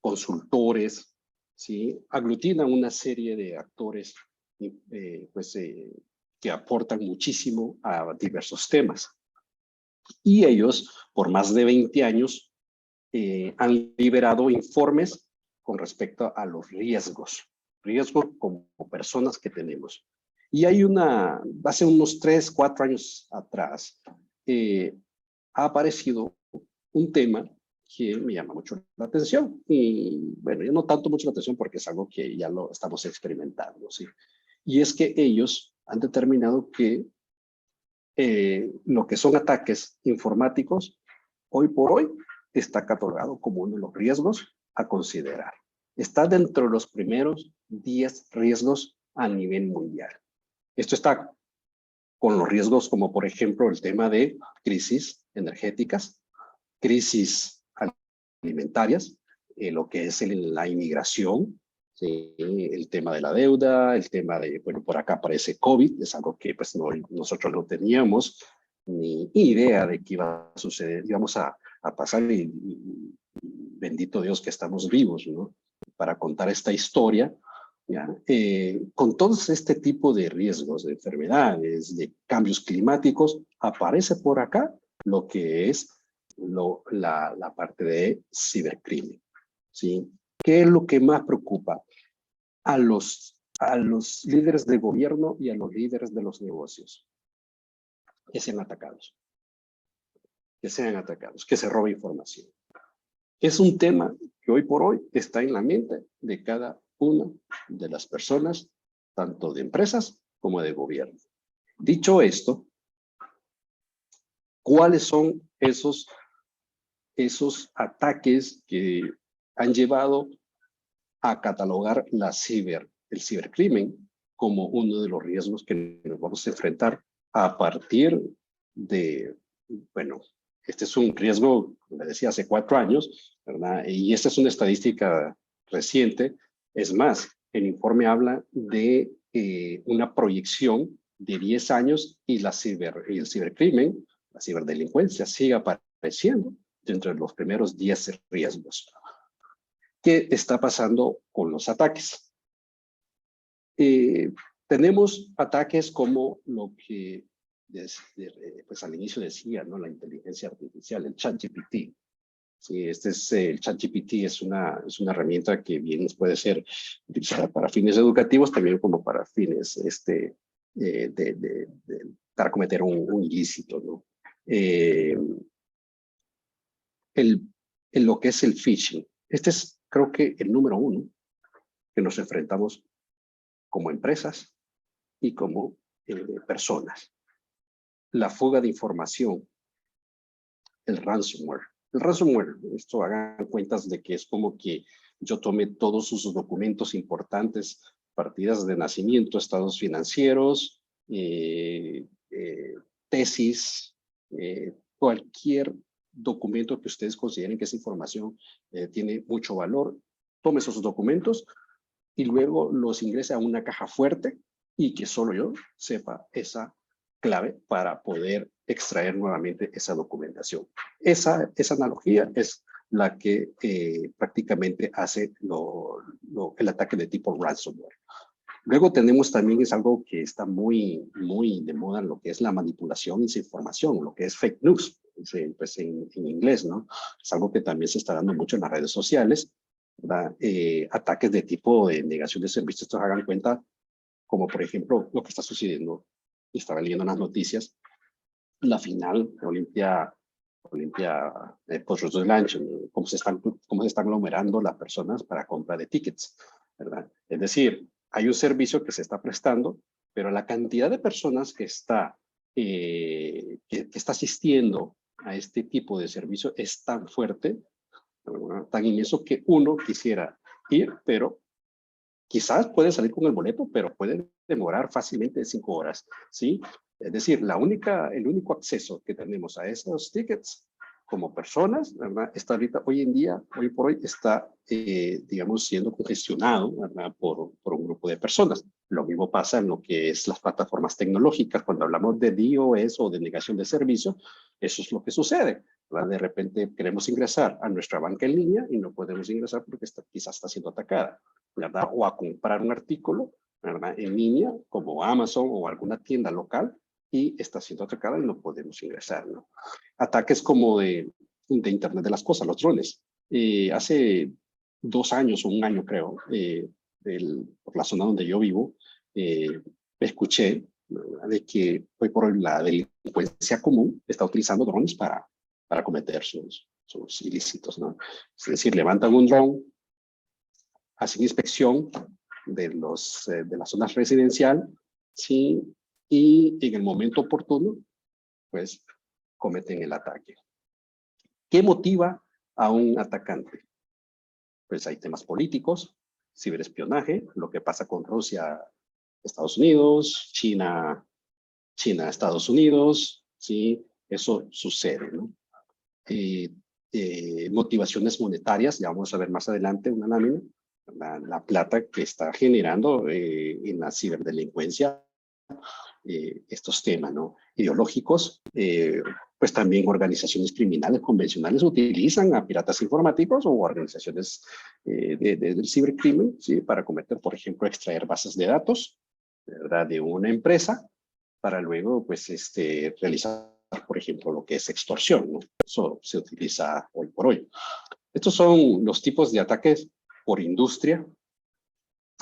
consultores, ¿sí? Aglutina una serie de actores que aportan muchísimo a diversos temas. Y ellos, por más de 20 años, han liberado informes con respecto a los riesgos como personas que tenemos. Y hay hace unos 3, 4 años atrás, ha aparecido un tema que me llama mucho la atención. Y bueno, yo no tanto mucho la atención porque es algo que ya lo estamos experimentando, ¿sí? Y es que ellos han determinado que lo que son ataques informáticos, hoy por hoy, está catalogado como uno de los riesgos a considerar. Está dentro de los primeros 10 riesgos a nivel mundial. Esto está con los riesgos como, por ejemplo, el tema de crisis energéticas, crisis alimentarias, lo que es la inmigración, ¿sí? El tema de la deuda, el tema de, bueno, por acá aparece COVID, es algo que pues nosotros no teníamos ni idea de que iba a suceder, íbamos a pasar y bendito Dios que estamos vivos, ¿no?, para contar esta historia, ¿ya? Con todos este tipo de riesgos, de enfermedades, de cambios climáticos, aparece por acá lo que es la parte de cibercrimen, ¿sí? ¿Qué es lo que más preocupa a los líderes de gobierno y a los líderes de los negocios? Que sean atacados, que se robe información. Es un tema que hoy por hoy está en la mente de cada una de las personas, tanto de empresas como de gobierno. Dicho esto, ¿cuáles son esos ataques que han llevado a catalogar el cibercrimen como uno de los riesgos que nos vamos a enfrentar a partir de, bueno, este es un riesgo, como decía, hace 4 años, ¿verdad? Y esta es una estadística reciente. Es más, el informe habla de una proyección de 10 años y el cibercrimen, la ciberdelincuencia, sigue apareciendo dentro de los primeros 10 riesgos. ¿Qué está pasando con los ataques? Tenemos ataques como lo que pues al inicio decía, ¿no?, la inteligencia artificial, el ChatGPT. Sí, el ChatGPT es una herramienta que bien puede ser utilizada para fines educativos, también como para fines para cometer un ilícito, ¿no? Lo que es el phishing. Este es, creo que, el número 1 que nos enfrentamos como empresas y como personas. La fuga de información, el ransomware. El ransomware, esto hagan cuentas de que es como que yo tomé todos sus documentos importantes, partidas de nacimiento, estados financieros, tesis, cualquier documento que ustedes consideren que esa información tiene mucho valor, tome esos documentos y luego los ingrese a una caja fuerte y que solo yo sepa esa clave para poder extraer nuevamente esa documentación. Esa analogía es la que prácticamente hace el ataque de tipo ransomware. Luego tenemos también, es algo que está muy de moda, lo que es la manipulación de esa información, lo que es fake news, pues en inglés, ¿no? Es algo que también se está dando mucho en las redes sociales, ¿verdad? Ataques de tipo de negación de servicios. Estos hagan cuenta, como por ejemplo lo que está sucediendo, estaba leyendo en las noticias, la final Olimpia post Lunch, cómo se están aglomerando las personas para compra de tickets, ¿verdad? Es decir, hay un servicio que se está prestando, pero la cantidad de personas que está asistiendo a este tipo de servicio es tan fuerte, ¿verdad? Tan inmenso que uno quisiera ir, pero quizás puede salir con el boleto, pero puede demorar fácilmente 5 horas, ¿sí? Es decir, el único acceso que tenemos a esos tickets como personas, ¿verdad? Está ahorita, hoy por hoy, está, digamos, siendo congestionado, ¿verdad? Por un grupo de personas. Lo mismo pasa en lo que es las plataformas tecnológicas. Cuando hablamos de DOS o de negación de servicio, eso es lo que sucede, ¿verdad? De repente queremos ingresar a nuestra banca en línea y no podemos ingresar porque quizás está siendo atacada, ¿verdad? O a comprar un artículo, ¿verdad? En línea, como Amazon o alguna tienda local, y está siendo atacada y no podemos ingresar, ¿no? Ataques como de Internet de las cosas, los drones. Hace 2 años o 1 año, creo, por la zona donde yo vivo, escuché, ¿verdad? De que hoy por hoy la delincuencia común está utilizando drones para cometer sus ilícitos, ¿no? Es decir, levantan un dron, hacen inspección de la zona residencial, ¿sí? Y en el momento oportuno, pues, cometen el ataque. ¿Qué motiva a un atacante? Pues hay temas políticos, ciberespionaje, lo que pasa con Rusia, Estados Unidos, China, Estados Unidos, ¿sí? Eso sucede, ¿no? Motivaciones monetarias, ya vamos a ver más adelante una lámina, la plata que está generando en la ciberdelincuencia estos temas, ¿no? Ideológicos, pues también organizaciones criminales convencionales utilizan a piratas informáticos o organizaciones del cibercrimen, ¿sí? Para cometer, por ejemplo, extraer bases de datos, ¿verdad? De una empresa para luego, pues, realizar, por ejemplo, lo que es extorsión, ¿no? Eso se utiliza hoy por hoy. Estos son los tipos de ataques por industria.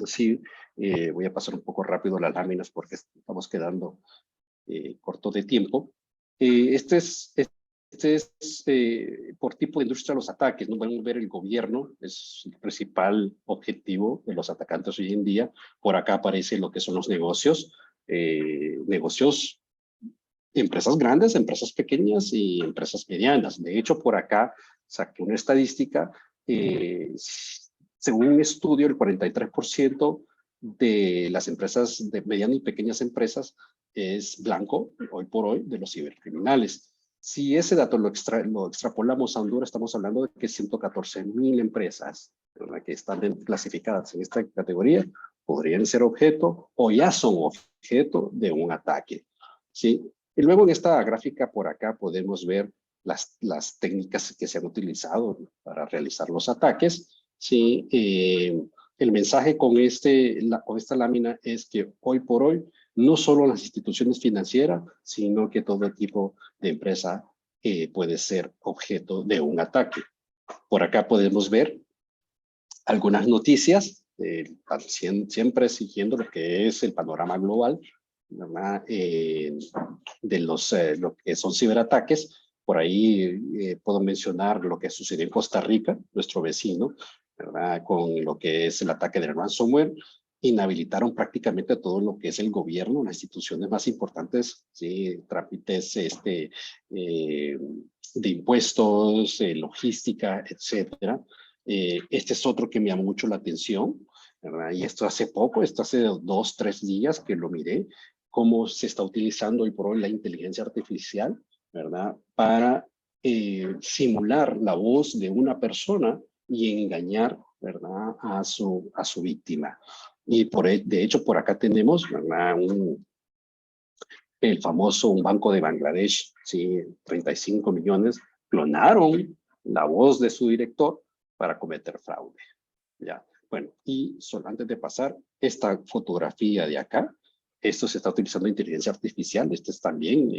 Sí, voy a pasar un poco rápido las láminas porque estamos quedando cortos de tiempo. Este es por tipo de industria los ataques. No podemos ver el gobierno, es el principal objetivo de los atacantes hoy en día. Por acá aparece lo que son los negocios, empresas grandes, empresas pequeñas y empresas medianas. De hecho, por acá saqué una estadística, según un estudio, el 43% de las empresas, de medianas y pequeñas empresas, es blanco, hoy por hoy, de los cibercriminales. Si ese dato lo extrapolamos a Honduras, estamos hablando de que 114,000 empresas, ¿verdad?, que están clasificadas en esta categoría podrían ser objeto o ya son objeto de un ataque, ¿sí? Y luego en esta gráfica por acá podemos ver las técnicas que se han utilizado para realizar los ataques, ¿sí? El mensaje con esta lámina es que hoy por hoy no solo las instituciones financieras, sino que todo tipo de empresa puede ser objeto de un ataque. Por acá podemos ver algunas noticias, siempre siguiendo lo que es el panorama global, ¿verdad? De lo que son ciberataques. Por ahí puedo mencionar lo que sucedió en Costa Rica, nuestro vecino, ¿verdad? Con lo que es el ataque del ransomware. Inhabilitaron prácticamente todo lo que es el gobierno, las instituciones más importantes, ¿sí? Trámites de impuestos, logística, etcétera. Este es otro que me llamó mucho la atención, ¿verdad? Y esto hace 2, 3 días que lo miré, cómo se está utilizando hoy por hoy la inteligencia artificial, ¿verdad? Para simular la voz de una persona y engañar, ¿verdad?, a su víctima. Y de hecho, por acá tenemos, ¿verdad? El famoso un banco de Bangladesh, ¿sí? 35 millones, clonaron la voz de su director para cometer fraude. ¿Ya? Bueno, y solo antes de pasar, esta fotografía de acá, esto se está utilizando inteligencia artificial, esto también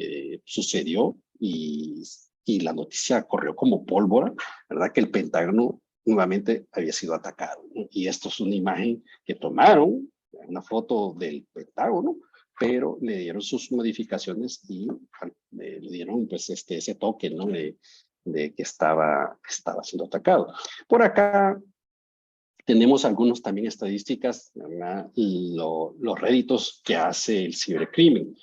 sucedió y la noticia corrió como pólvora, ¿verdad? Que el Pentágono nuevamente había sido atacado, ¿no? Y esto es una imagen que tomaron, una foto del Pentágono, pero le dieron sus modificaciones y le dieron pues ese toque, ¿no? De que estaba siendo atacado. Por acá tenemos algunos también estadísticas, ¿verdad? Los réditos que hace el cibercrimen,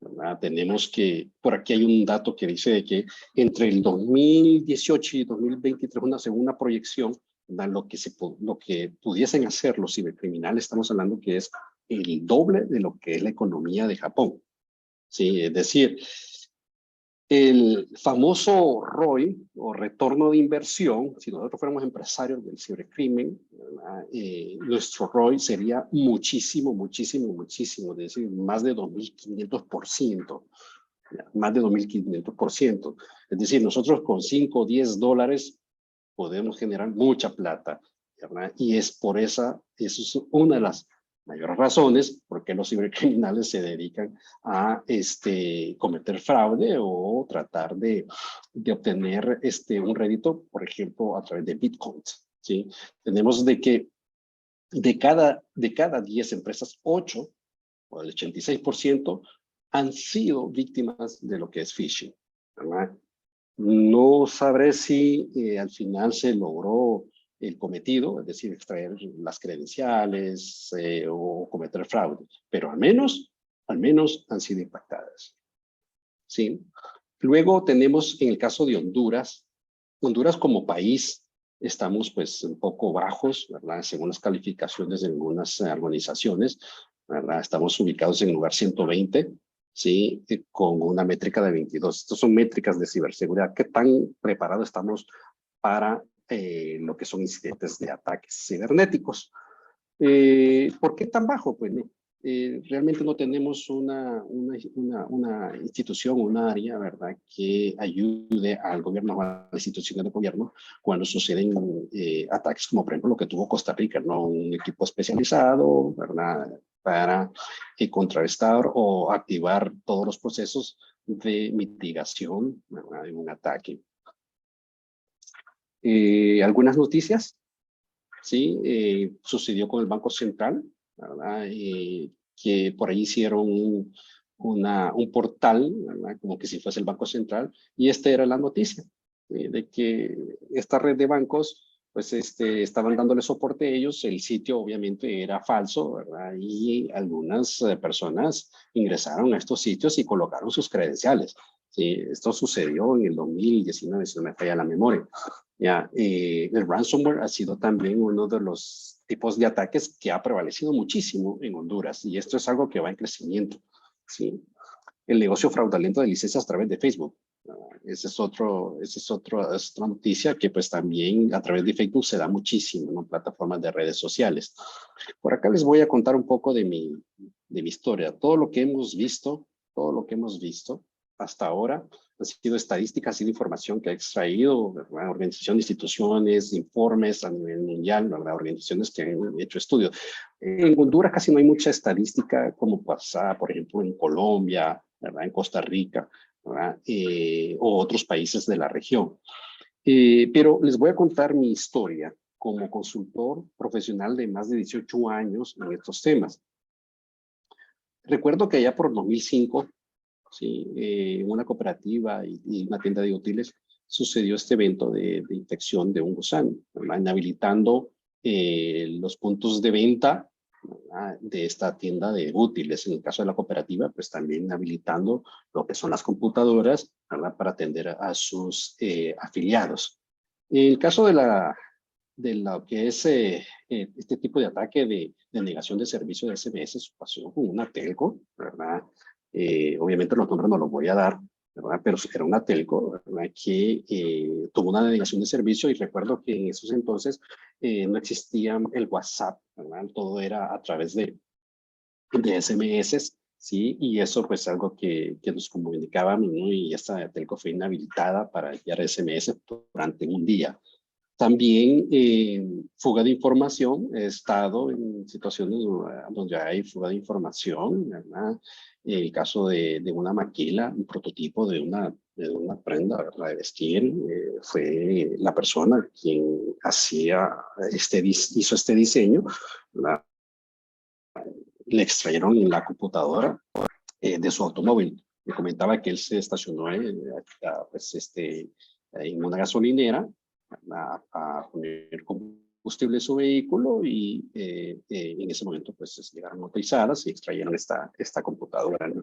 ¿verdad? Tenemos que, por aquí hay un dato que dice de que entre el 2018 y 2023, según una proyección, ¿verdad? Lo que pudiesen hacer los cibercriminales, estamos hablando que es el doble de lo que es la economía de Japón. Sí, es decir, el famoso ROI o retorno de inversión, si nosotros fuéramos empresarios del cibercrimen, nuestro ROI sería muchísimo, muchísimo, muchísimo, es decir, más de 2.500%, más de 2.500%. Es decir, nosotros con 5 o 10 dólares podemos generar mucha plata, ¿verdad? Y es por eso es una de las mayores razones por qué los cibercriminales se dedican a cometer fraude o tratar de obtener un rédito, por ejemplo, a través de bitcoins, ¿sí? Tenemos de que de cada 10 empresas, 8 o el 86% han sido víctimas de lo que es phishing, ¿verdad? No sabré si al final se logró el cometido, es decir, extraer las credenciales o cometer fraude, pero al menos han sido impactadas. ¿Sí? Luego tenemos en el caso de Honduras, Honduras como país estamos pues un poco bajos, ¿verdad? Según las calificaciones de algunas organizaciones, ¿verdad? Estamos ubicados en el lugar 120, ¿sí? Con una métrica de 22. Estas son métricas de ciberseguridad. ¿Qué tan preparados estamos para lo que son incidentes de ataques cibernéticos? ¿Por qué tan bajo? Pues no, realmente no tenemos una institución, una área, ¿verdad?, que ayude al gobierno, a las instituciones de gobierno, cuando suceden ataques como por ejemplo lo que tuvo Costa Rica, ¿no? Un equipo especializado, ¿verdad?, para contrarrestar o activar todos los procesos de mitigación, ¿verdad?, de un ataque. Algunas noticias. ¿Sí? Sucedió con el Banco Central, ¿verdad? Que por ahí hicieron un portal, ¿verdad? Como que si fuese el Banco Central, y esta era la noticia, de que esta red de bancos, pues estaban dándole soporte a ellos, el sitio obviamente era falso, ¿verdad? Y algunas personas ingresaron a estos sitios y colocaron sus credenciales. Sí, esto sucedió en el 2019, si no me falla la memoria. Ya, el ransomware ha sido también uno de los tipos de ataques que ha prevalecido muchísimo en Honduras, y esto es algo que va en crecimiento, ¿sí? El negocio fraudulento de licencias a través de Facebook. Esa es otra noticia que pues también a través de Facebook se da muchísimo, ¿no? Plataformas de redes sociales. Por acá les voy a contar un poco de mi historia. Todo lo que hemos visto hasta ahora han sido estadísticas y información que ha extraído la organización de instituciones, informes a nivel mundial, ¿verdad? Organizaciones que han hecho estudios. En Honduras casi no hay mucha estadística como pasa, por ejemplo, en Colombia, ¿verdad?, en Costa Rica, ¿verdad?, o otros países de la región. Pero les voy a contar mi historia como consultor profesional de más de 18 años en estos temas. Recuerdo que allá por 2005, ¿sí? En una cooperativa y una tienda de útiles sucedió este evento de infección de un gusano, ¿verdad?, inhabilitando los puntos de venta, ¿verdad?, de esta tienda de útiles. En el caso de la cooperativa, pues también habilitando lo que son las computadoras, ¿verdad?, para atender a sus afiliados. En el caso de lo que es este tipo de ataque de negación de servicio de SMS, pasó con una telco, ¿verdad? Obviamente los nombres no los voy a dar, ¿verdad? Pero era una telco, ¿verdad? Que tuvo una denegación de servicio, y recuerdo que en esos entonces no existía el WhatsApp, ¿verdad? Todo era a través de SMS, ¿sí? Y eso pues algo que nos comunicaban, ¿no? Y esta telco fue inhabilitada para enviar SMS durante un día. También fuga de información. He estado en situaciones donde hay fuga de información, ¿verdad? El caso de una maquila, un prototipo de una prenda, ¿verdad? De vestir, fue la persona quien hizo este diseño, ¿verdad? Le extrayeron la computadora de su automóvil. Me comentaba que él se estacionó en una gasolinera a poner combustible en su vehículo, y en ese momento pues llegaron motorizadas y extrayeron esta computadora, ¿no?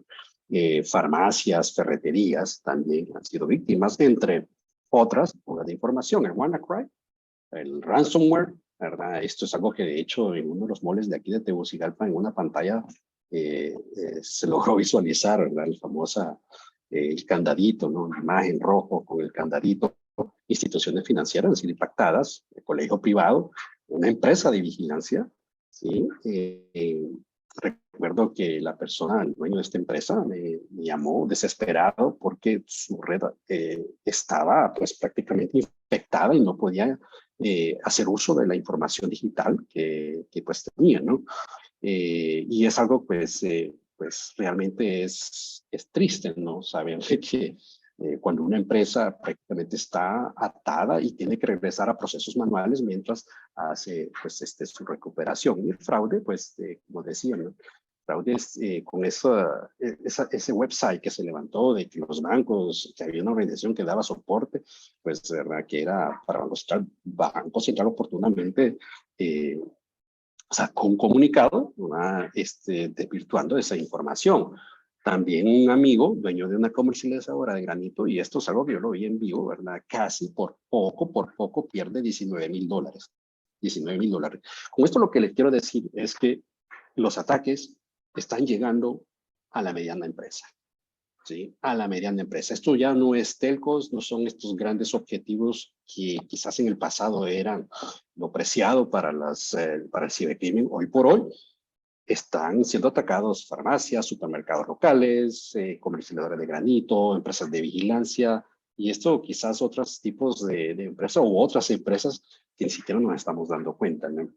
Farmacias, ferreterías también han sido víctimas, entre otras, fuga de información, el WannaCry, el ransomware, ¿verdad? Esto es algo que de hecho en uno de los malls de aquí de Tegucigalpa, en una pantalla, se logró visualizar, ¿verdad? El candadito, ¿no? La imagen rojo con el candadito. Instituciones financieras han sido impactadas, el colegio privado, una empresa de vigilancia, ¿sí? Recuerdo que la persona, el dueño de esta empresa, me llamó desesperado porque su red estaba pues prácticamente infectada y no podía hacer uso de la información digital que pues tenía, ¿no? Y es algo pues realmente es triste, ¿no? Saber que cuando una empresa prácticamente está atada y tiene que regresar a procesos manuales mientras hace pues su recuperación. Y el fraude, pues como decía, ¿no? Fraude es con ese website que se levantó de que los bancos, que había una organización que daba soporte, pues verdad que era para Banco Central oportunamente sacó un comunicado, desvirtuando esa información. También un amigo, dueño de una comercializadora de granito, y esto es algo que yo lo vi en vivo, ¿verdad? Casi por poco pierde $19,000. $19,000. Con esto lo que les quiero decir es que los ataques están llegando a la mediana empresa, ¿sí? A la mediana empresa. Esto ya no es telcos, no son estos grandes objetivos que quizás en el pasado eran lo preciado para el cibercrimen. Hoy por hoy están siendo atacados farmacias, supermercados locales, comercializadoras de granito, empresas de vigilancia, y esto quizás otros tipos de empresas u otras empresas que ni siquiera nos estamos dando cuenta, ¿no?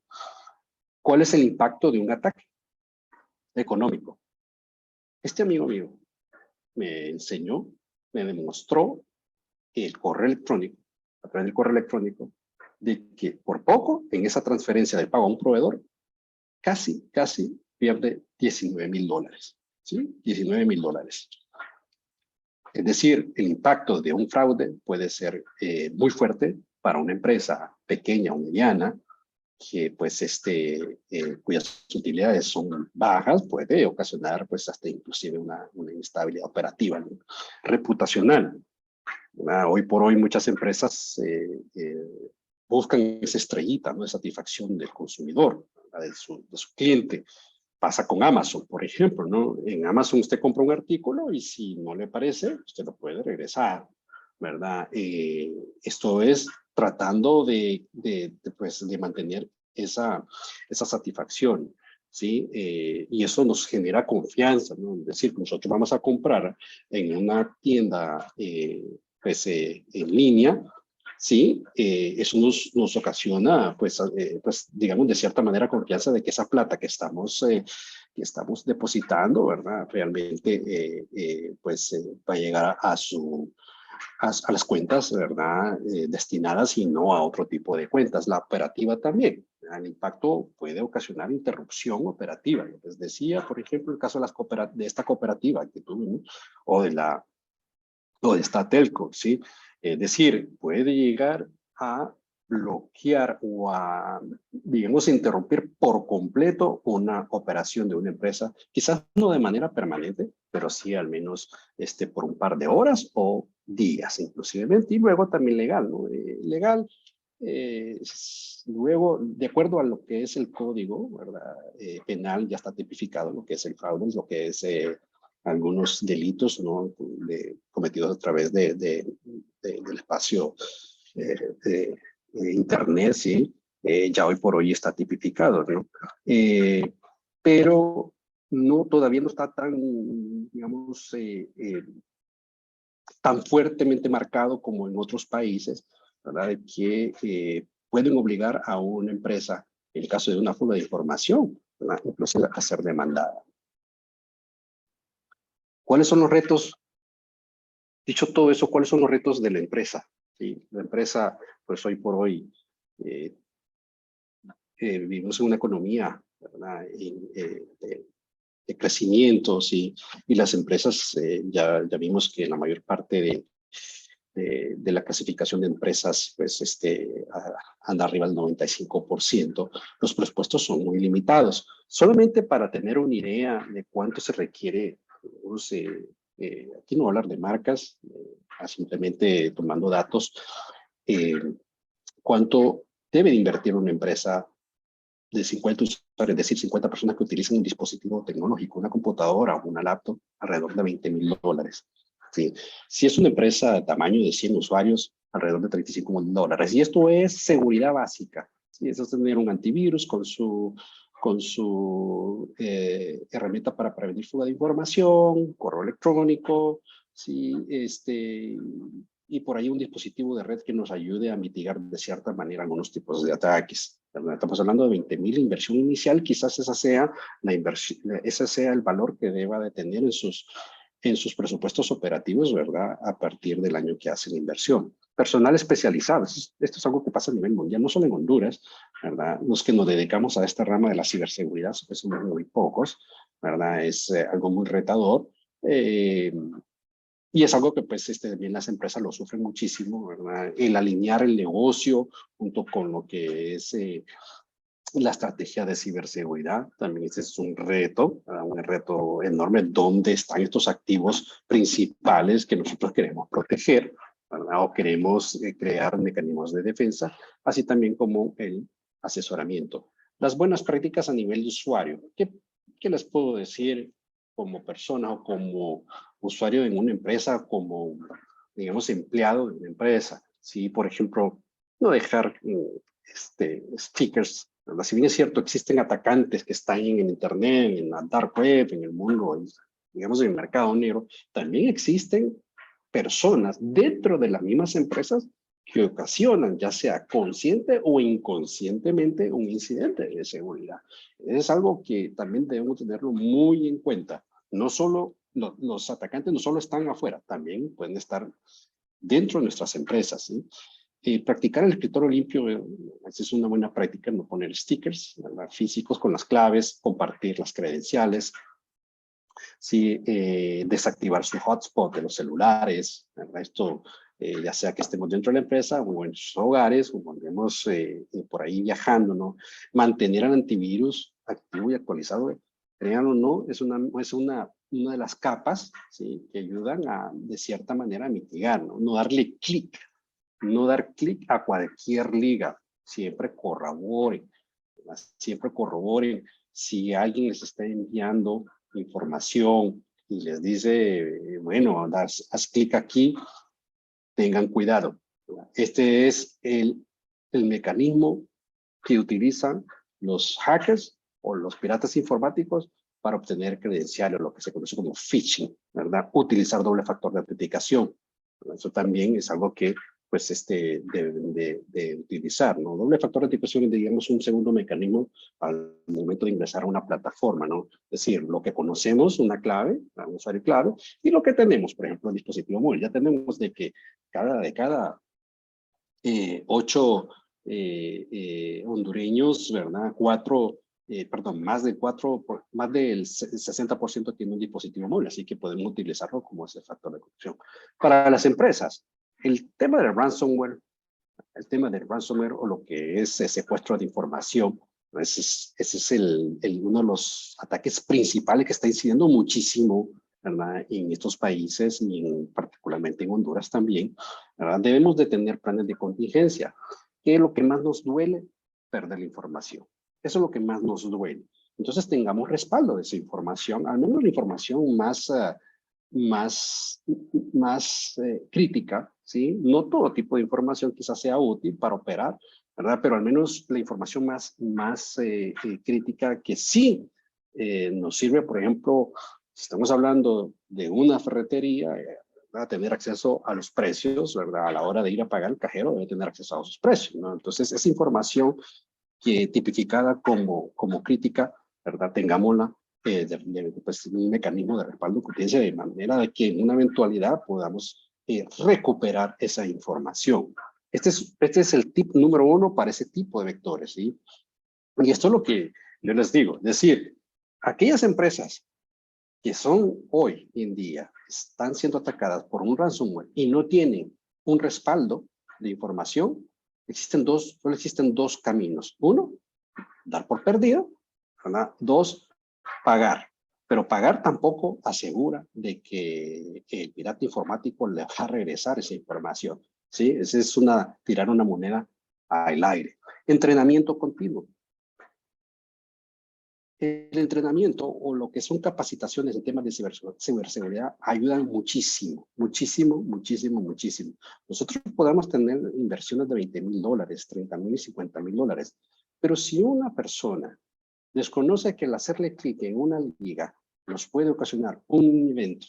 ¿Cuál es el impacto de un ataque económico? Este amigo mío me enseñó, me demostró el correo electrónico, a través del correo electrónico, de que por poco en esa transferencia de pago a un proveedor, casi pierde $19,000, ¿sí? $19,000. Es decir, el impacto de un fraude puede ser muy fuerte para una empresa pequeña o mediana, que pues cuyas utilidades son bajas, puede ocasionar pues hasta inclusive una inestabilidad operativa, ¿no? Reputacional. Hoy por hoy muchas empresas buscan esa estrellita, ¿no? De satisfacción del consumidor, de su cliente. Pasa con Amazon, por ejemplo, ¿no? En Amazon usted compra un artículo y si no le parece, usted lo puede regresar, ¿verdad? Esto es tratando de mantener esa satisfacción, ¿sí? Y eso nos genera confianza, ¿no? Es decir, nosotros vamos a comprar en una tienda en línea, sí, eso nos ocasiona, pues, digamos, de cierta manera confianza de que esa plata que estamos depositando, ¿verdad? Realmente, va a llegar a las cuentas, ¿verdad? Destinadas y no a otro tipo de cuentas. La operativa también. El impacto puede ocasionar interrupción operativa. Les decía, por ejemplo, el caso de esta cooperativa que tuvimos, o de esta telco, ¿sí? Es decir, puede llegar a bloquear o a, digamos, interrumpir por completo una operación de una empresa, quizás no de manera permanente, pero sí al menos por un par de horas o días inclusivemente, y luego también legal, ¿no? Legal, luego, de acuerdo a lo que es el código, ¿verdad? Penal, ya está tipificado lo que es el fraude, lo que es algunos delitos, ¿no? cometidos a través del espacio de Internet, ¿sí? Ya hoy por hoy está tipificado, ¿no? Pero no, todavía no está tan, digamos, tan fuertemente marcado como en otros países, ¿verdad? Que pueden obligar a una empresa, en el caso de una fuga de información, ¿verdad? Incluso a ser demandada. ¿Cuáles son los retos? Dicho todo eso, ¿cuáles son los retos de la empresa? ¿Sí? La empresa, pues hoy por hoy, vivimos en una economía, ¿verdad? De crecimiento, ¿sí? Y las empresas, ya vimos que la mayor parte de la clasificación de empresas, pues anda arriba del 95%. Los presupuestos son muy limitados. Solamente para tener una idea de cuánto se requiere, aquí no voy a hablar de marcas, simplemente tomando datos, cuánto debe de invertir una empresa de 50 usuarios, es decir, 50 personas que utilizan un dispositivo tecnológico, una computadora o una laptop, alrededor de $20,000. ¿Sí? Si es una empresa de tamaño de 100 usuarios, alrededor de $35,000. Y esto es seguridad básica. ¿Sí? Eso es tener un antivirus con su herramienta para prevenir fuga de información, correo electrónico, ¿sí? Y por ahí un dispositivo de red que nos ayude a mitigar de cierta manera algunos tipos de ataques. Estamos hablando de 20,000 inversión inicial, quizás esa sea la inversión, ese sea el valor que deba de tener en sus presupuestos operativos, ¿verdad? A partir del año que hacen inversión. Personal especializado, esto es algo que pasa a nivel mundial, no solo en Honduras, ¿verdad? Los que nos dedicamos a esta rama de la ciberseguridad, pues somos muy pocos, ¿verdad? Es algo muy retador. Y es algo que pues también las empresas lo sufren muchísimo, ¿verdad? El alinear el negocio junto con lo que es la estrategia de ciberseguridad, también ese es un reto, ¿verdad? Un reto enorme. ¿Dónde están estos activos principales que nosotros queremos proteger, ¿verdad? O queremos crear mecanismos de defensa, así también como el asesoramiento. Las buenas prácticas a nivel de usuario. ¿Qué les puedo decir como persona o como usuario en una empresa, como, digamos, empleado de una empresa? Si, por ejemplo, no dejar stickers, ¿verdad? Si bien es cierto, existen atacantes que están en el Internet, en la dark web, en el mundo, digamos, en el mercado negro, también existen personas dentro de las mismas empresas que ocasionan, ya sea consciente o inconscientemente, un incidente de seguridad. Es algo que también debemos tenerlo muy en cuenta. No solo los atacantes no solo están afuera, también pueden estar dentro de nuestras empresas, ¿sí? Practicar el escritorio limpio esa es una buena práctica, no poner stickers, ¿verdad? Físicos con las claves, compartir las credenciales, ¿sí? Desactivar su hotspot de los celulares, ¿verdad? Esto ya sea que estemos dentro de la empresa o en sus hogares o andemos por ahí viajando, ¿no? Mantener el antivirus activo y actualizado, créanlo o no, es una de las capas, ¿sí? Que ayudan a, de cierta manera, a mitigar, ¿no? No darle clic. No dar clic a cualquier liga. Siempre corroboren. Siempre corroboren. Si alguien les está enviando información y les dice, bueno, haz clic aquí, tengan cuidado. Este es el mecanismo que utilizan los hackers o los piratas informáticos para obtener credenciales, lo que se conoce como phishing, ¿verdad? Utilizar doble factor de autenticación. Eso también es algo que pues deben de utilizar, ¿no? Doble factor de autenticación es, digamos, un segundo mecanismo al momento de ingresar a una plataforma, ¿no? Es decir, lo que conocemos, una clave, un usuario clave, y lo que tenemos, por ejemplo, el dispositivo móvil. Ya tenemos de que de cada 8 hondureños, ¿verdad? Más del 60% tiene un dispositivo móvil, así que podemos utilizarlo como ese factor de corrupción. Para las empresas, el tema del ransomware o lo que es secuestro de información, ese es uno de los ataques principales que está incidiendo muchísimo, ¿verdad? En estos países y particularmente en Honduras también, ¿verdad? Debemos de tener planes de contingencia. ¿Qué es lo que más nos duele? Perder la información. Eso es lo que más nos duele. Entonces tengamos respaldo de esa información, al menos la información más crítica, ¿sí? No todo tipo de información quizás sea útil para operar, ¿verdad? Pero al menos la información más crítica que sí nos sirve, por ejemplo, si estamos hablando de una ferretería, ¿verdad? Tener acceso a los precios, ¿verdad? A la hora de ir a pagar el cajero debe tener acceso a esos precios, ¿no? Entonces, esa información que tipificada como crítica, ¿verdad? Tengámosla pues, un mecanismo de respaldo de conciencia de manera de que en una eventualidad podamos recuperar esa información. Este es el tip número 1 para ese tipo de vectores, ¿sí? Y esto es lo que yo les digo, es decir, aquellas empresas que son hoy en día, están siendo atacadas por un ransomware y no tienen un respaldo de información, solo existen dos caminos. Uno, dar por perdido, ¿verdad? Dos, pagar. Pero pagar tampoco asegura de que el pirata informático le va a regresar esa información, ¿sí? Esa es tirar una moneda al aire. Entrenamiento continuo. El entrenamiento o lo que son capacitaciones en temas de ciberseguridad ayudan muchísimo, muchísimo, muchísimo, muchísimo. Nosotros podemos tener inversiones de $20,000, $30,000 y $50,000, pero si una persona desconoce que el hacerle clic en una liga nos puede ocasionar un evento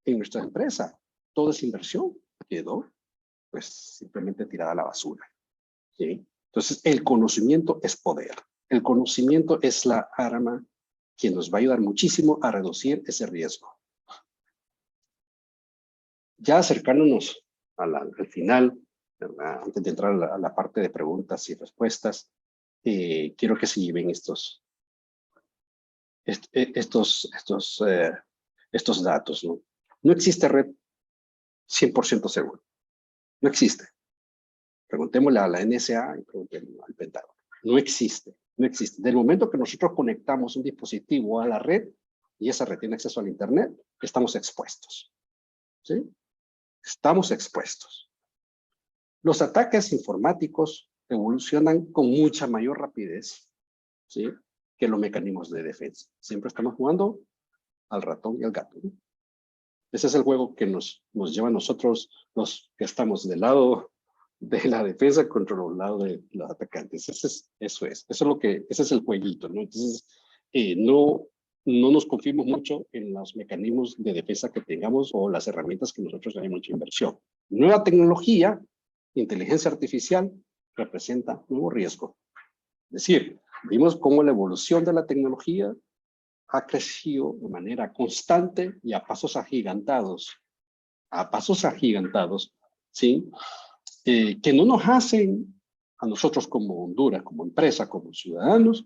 en nuestra empresa, toda esa inversión quedó pues simplemente tirada a la basura, ¿sí? Entonces, el conocimiento es poder. El conocimiento es la arma que nos va a ayudar muchísimo a reducir ese riesgo. Ya acercándonos al final, ¿verdad? Antes de entrar a la parte de preguntas y respuestas, quiero que se lleven estos datos, ¿no? No existe red 100% segura. No existe. Preguntémosle a la NSA y preguntémosle al Pentágono. No existe, no existe. Del momento que nosotros conectamos un dispositivo a la red y esa red tiene acceso al Internet, estamos expuestos, ¿sí? Estamos expuestos. Los ataques informáticos evolucionan con mucha mayor rapidez, ¿sí? Que los mecanismos de defensa. Siempre estamos jugando al ratón y al gato, ¿no? Ese es el juego que nos lleva a nosotros, los que estamos del lado de la defensa contra los lados de los atacantes. Eso es el jueguito, ¿no? Entonces, no nos confiemos mucho en los mecanismos de defensa que tengamos o las herramientas que nosotros tenemos mucha inversión. Nueva tecnología, inteligencia artificial, representa nuevo riesgo. Es decir, vimos cómo la evolución de la tecnología ha crecido de manera constante y a pasos agigantados, ¿sí? Que no nos hacen a nosotros como Honduras, como empresa, como ciudadanos,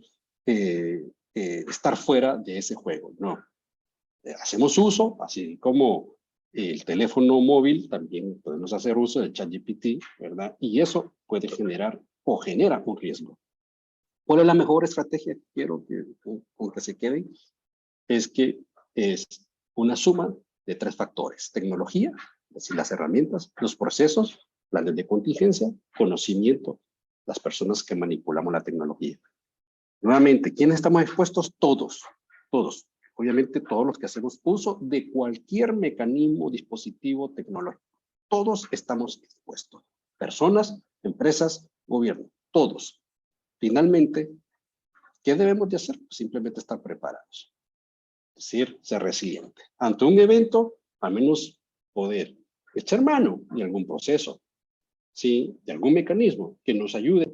estar fuera de ese juego, no. Hacemos uso, así como el teléfono móvil, también podemos hacer uso del ChatGPT, ¿verdad? Y eso puede generar o genera un riesgo. ¿Cuál es la mejor estrategia que quiero con que se queden? Es que es una suma de 3 factores: tecnología, es decir, las herramientas, los procesos, planes de contingencia, conocimiento, las personas que manipulamos la tecnología. Nuevamente, ¿quiénes estamos expuestos? Todos, todos. Obviamente todos los que hacemos uso de cualquier mecanismo, dispositivo tecnológico. Todos estamos expuestos. Personas, empresas, gobierno, todos. Finalmente, ¿qué debemos de hacer? Simplemente estar preparados. Es decir, ser resiliente. Ante un evento, al menos poder echar mano de algún proceso, ¿sí? De algún mecanismo que nos ayude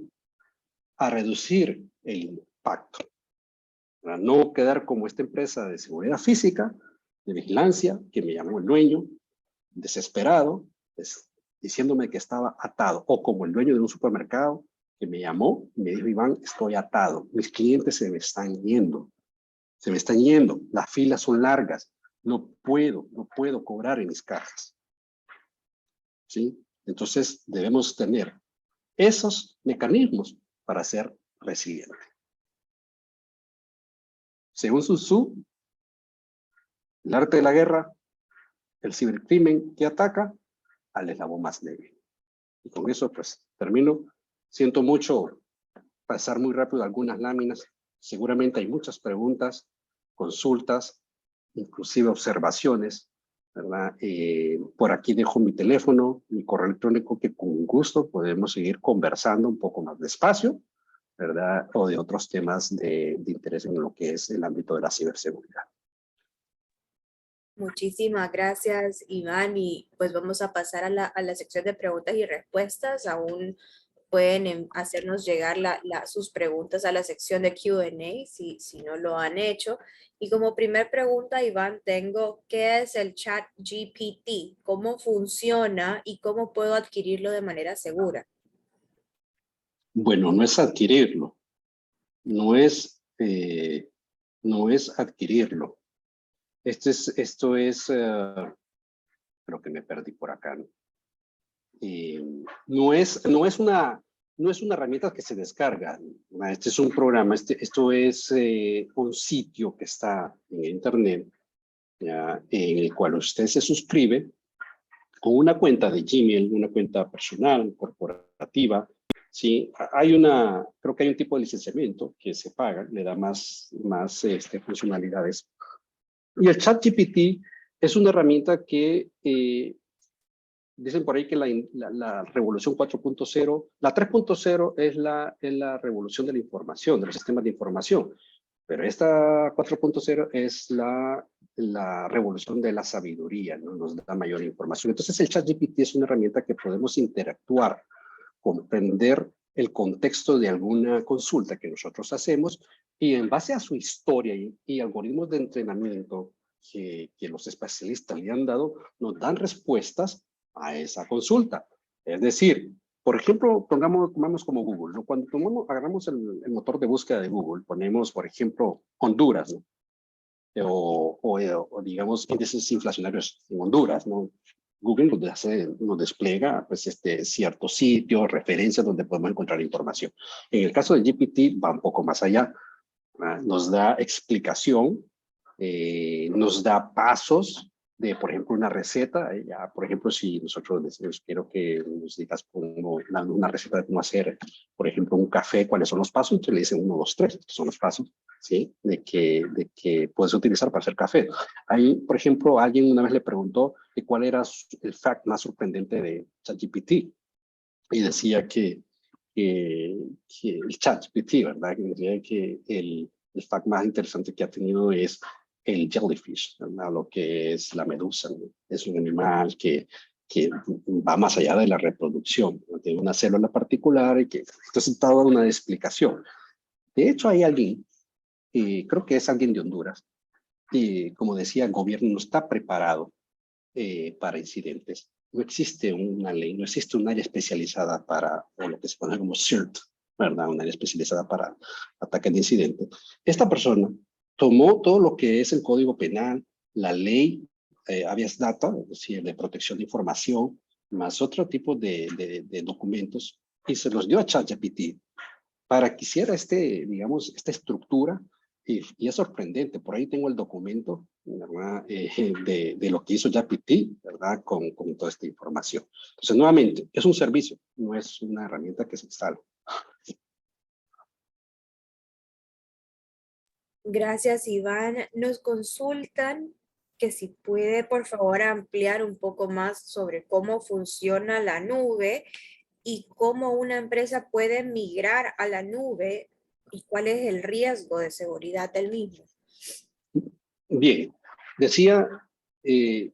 a reducir el impacto. Para no quedar como esta empresa de seguridad física, de vigilancia, que me llamó el dueño, desesperado, diciéndome que estaba atado. O como el dueño de un supermercado que me llamó y me dijo: Iván, estoy atado. Mis clientes se me están yendo. Se me están yendo, las filas son largas, no puedo cobrar en mis cajas, ¿sí? Entonces debemos tener esos mecanismos para ser resiliente. Según Sun Tzu, el arte de la guerra, el cibercrimen que ataca al eslabón más débil. Y con eso pues termino. Siento mucho pasar muy rápido algunas láminas. Seguramente hay muchas preguntas, consultas, inclusive observaciones, ¿verdad? Por aquí dejo mi teléfono, mi correo electrónico, que con gusto podemos seguir conversando un poco más despacio, ¿verdad? O de otros temas de interés en lo que es el ámbito de la ciberseguridad. Muchísimas gracias, Iván. Y pues vamos a pasar a la sección de preguntas y respuestas. Aún pueden hacernos llegar sus preguntas a la sección de Q&A si no lo han hecho. Y como primer pregunta, Iván, tengo, ¿qué es el chat GPT? ¿Cómo funciona y cómo puedo adquirirlo de manera segura? Bueno, no es adquirirlo, no es adquirirlo. Esto es, creo que me perdí por acá, ¿no? No es una herramienta que se descarga. Este es un programa, esto es un sitio que está en internet, ¿ya? En el cual usted se suscribe con una cuenta de Gmail, una cuenta personal, corporativa. Sí, creo que hay un tipo de licenciamiento que se paga, le da más funcionalidades. Y el ChatGPT es una herramienta que dicen por ahí que la revolución 4.0, la 3.0 es la revolución de la información, de los sistemas de información, pero esta 4.0 es la revolución de la sabiduría, ¿no? Nos da mayor información. Entonces el ChatGPT es una herramienta que podemos interactuar, comprender el contexto de alguna consulta que nosotros hacemos y en base a su historia y algoritmos de entrenamiento que los especialistas le han dado, nos dan respuestas a esa consulta. Es decir, por ejemplo, tomamos como Google, ¿no? Cuando agarramos el motor de búsqueda de Google, ponemos, por ejemplo, Honduras, ¿no? O digamos, índices inflacionarios en Honduras, ¿no? Google nos despliega pues, ciertos sitios, referencias donde podemos encontrar información. En el caso de GPT va un poco más allá, ¿verdad? Nos da explicación, nos da pasos de, por ejemplo, una receta. Ya, por ejemplo, si nosotros decimos, quiero que nos digas una receta de cómo hacer, por ejemplo, un café, cuáles son los pasos, entonces le dicen 1, 2, 3, estos son los pasos, ¿sí? De que puedes utilizar para hacer café. Ahí, por ejemplo, alguien una vez le preguntó cuál era el fact más sorprendente de ChatGPT y decía que el ChatGPT, ¿verdad? Que decía que el fact más interesante que ha tenido es el jellyfish, ¿verdad? Lo que es la medusa, ¿no? Es un animal que va más allá de la reproducción, ¿no? Tiene una célula particular y que entonces toda una explicación. De hecho, hay alguien, creo que es alguien de Honduras, y como decía, el gobierno no está preparado para incidentes. No existe una ley, no existe un área especializada para, o lo que se conoce como CERT, ¿verdad? Un área especializada para ataques de incidentes. Esta persona tomó todo lo que es el Código Penal, la ley habeas data, es decir, de protección de información, más otro tipo de documentos, y se los dio a ChatGPT para que hiciera digamos, esta estructura. Y es sorprendente, por ahí tengo el documento, ¿verdad? De lo que hizo GPT, ¿verdad? Con toda esta información. Entonces, nuevamente, es un servicio, no es una herramienta que se instala. Gracias, Iván. Nos consultan que si puede, por favor, ampliar un poco más sobre cómo funciona la nube y cómo una empresa puede migrar a la nube y cuál es el riesgo de seguridad del mismo. Bien, decía que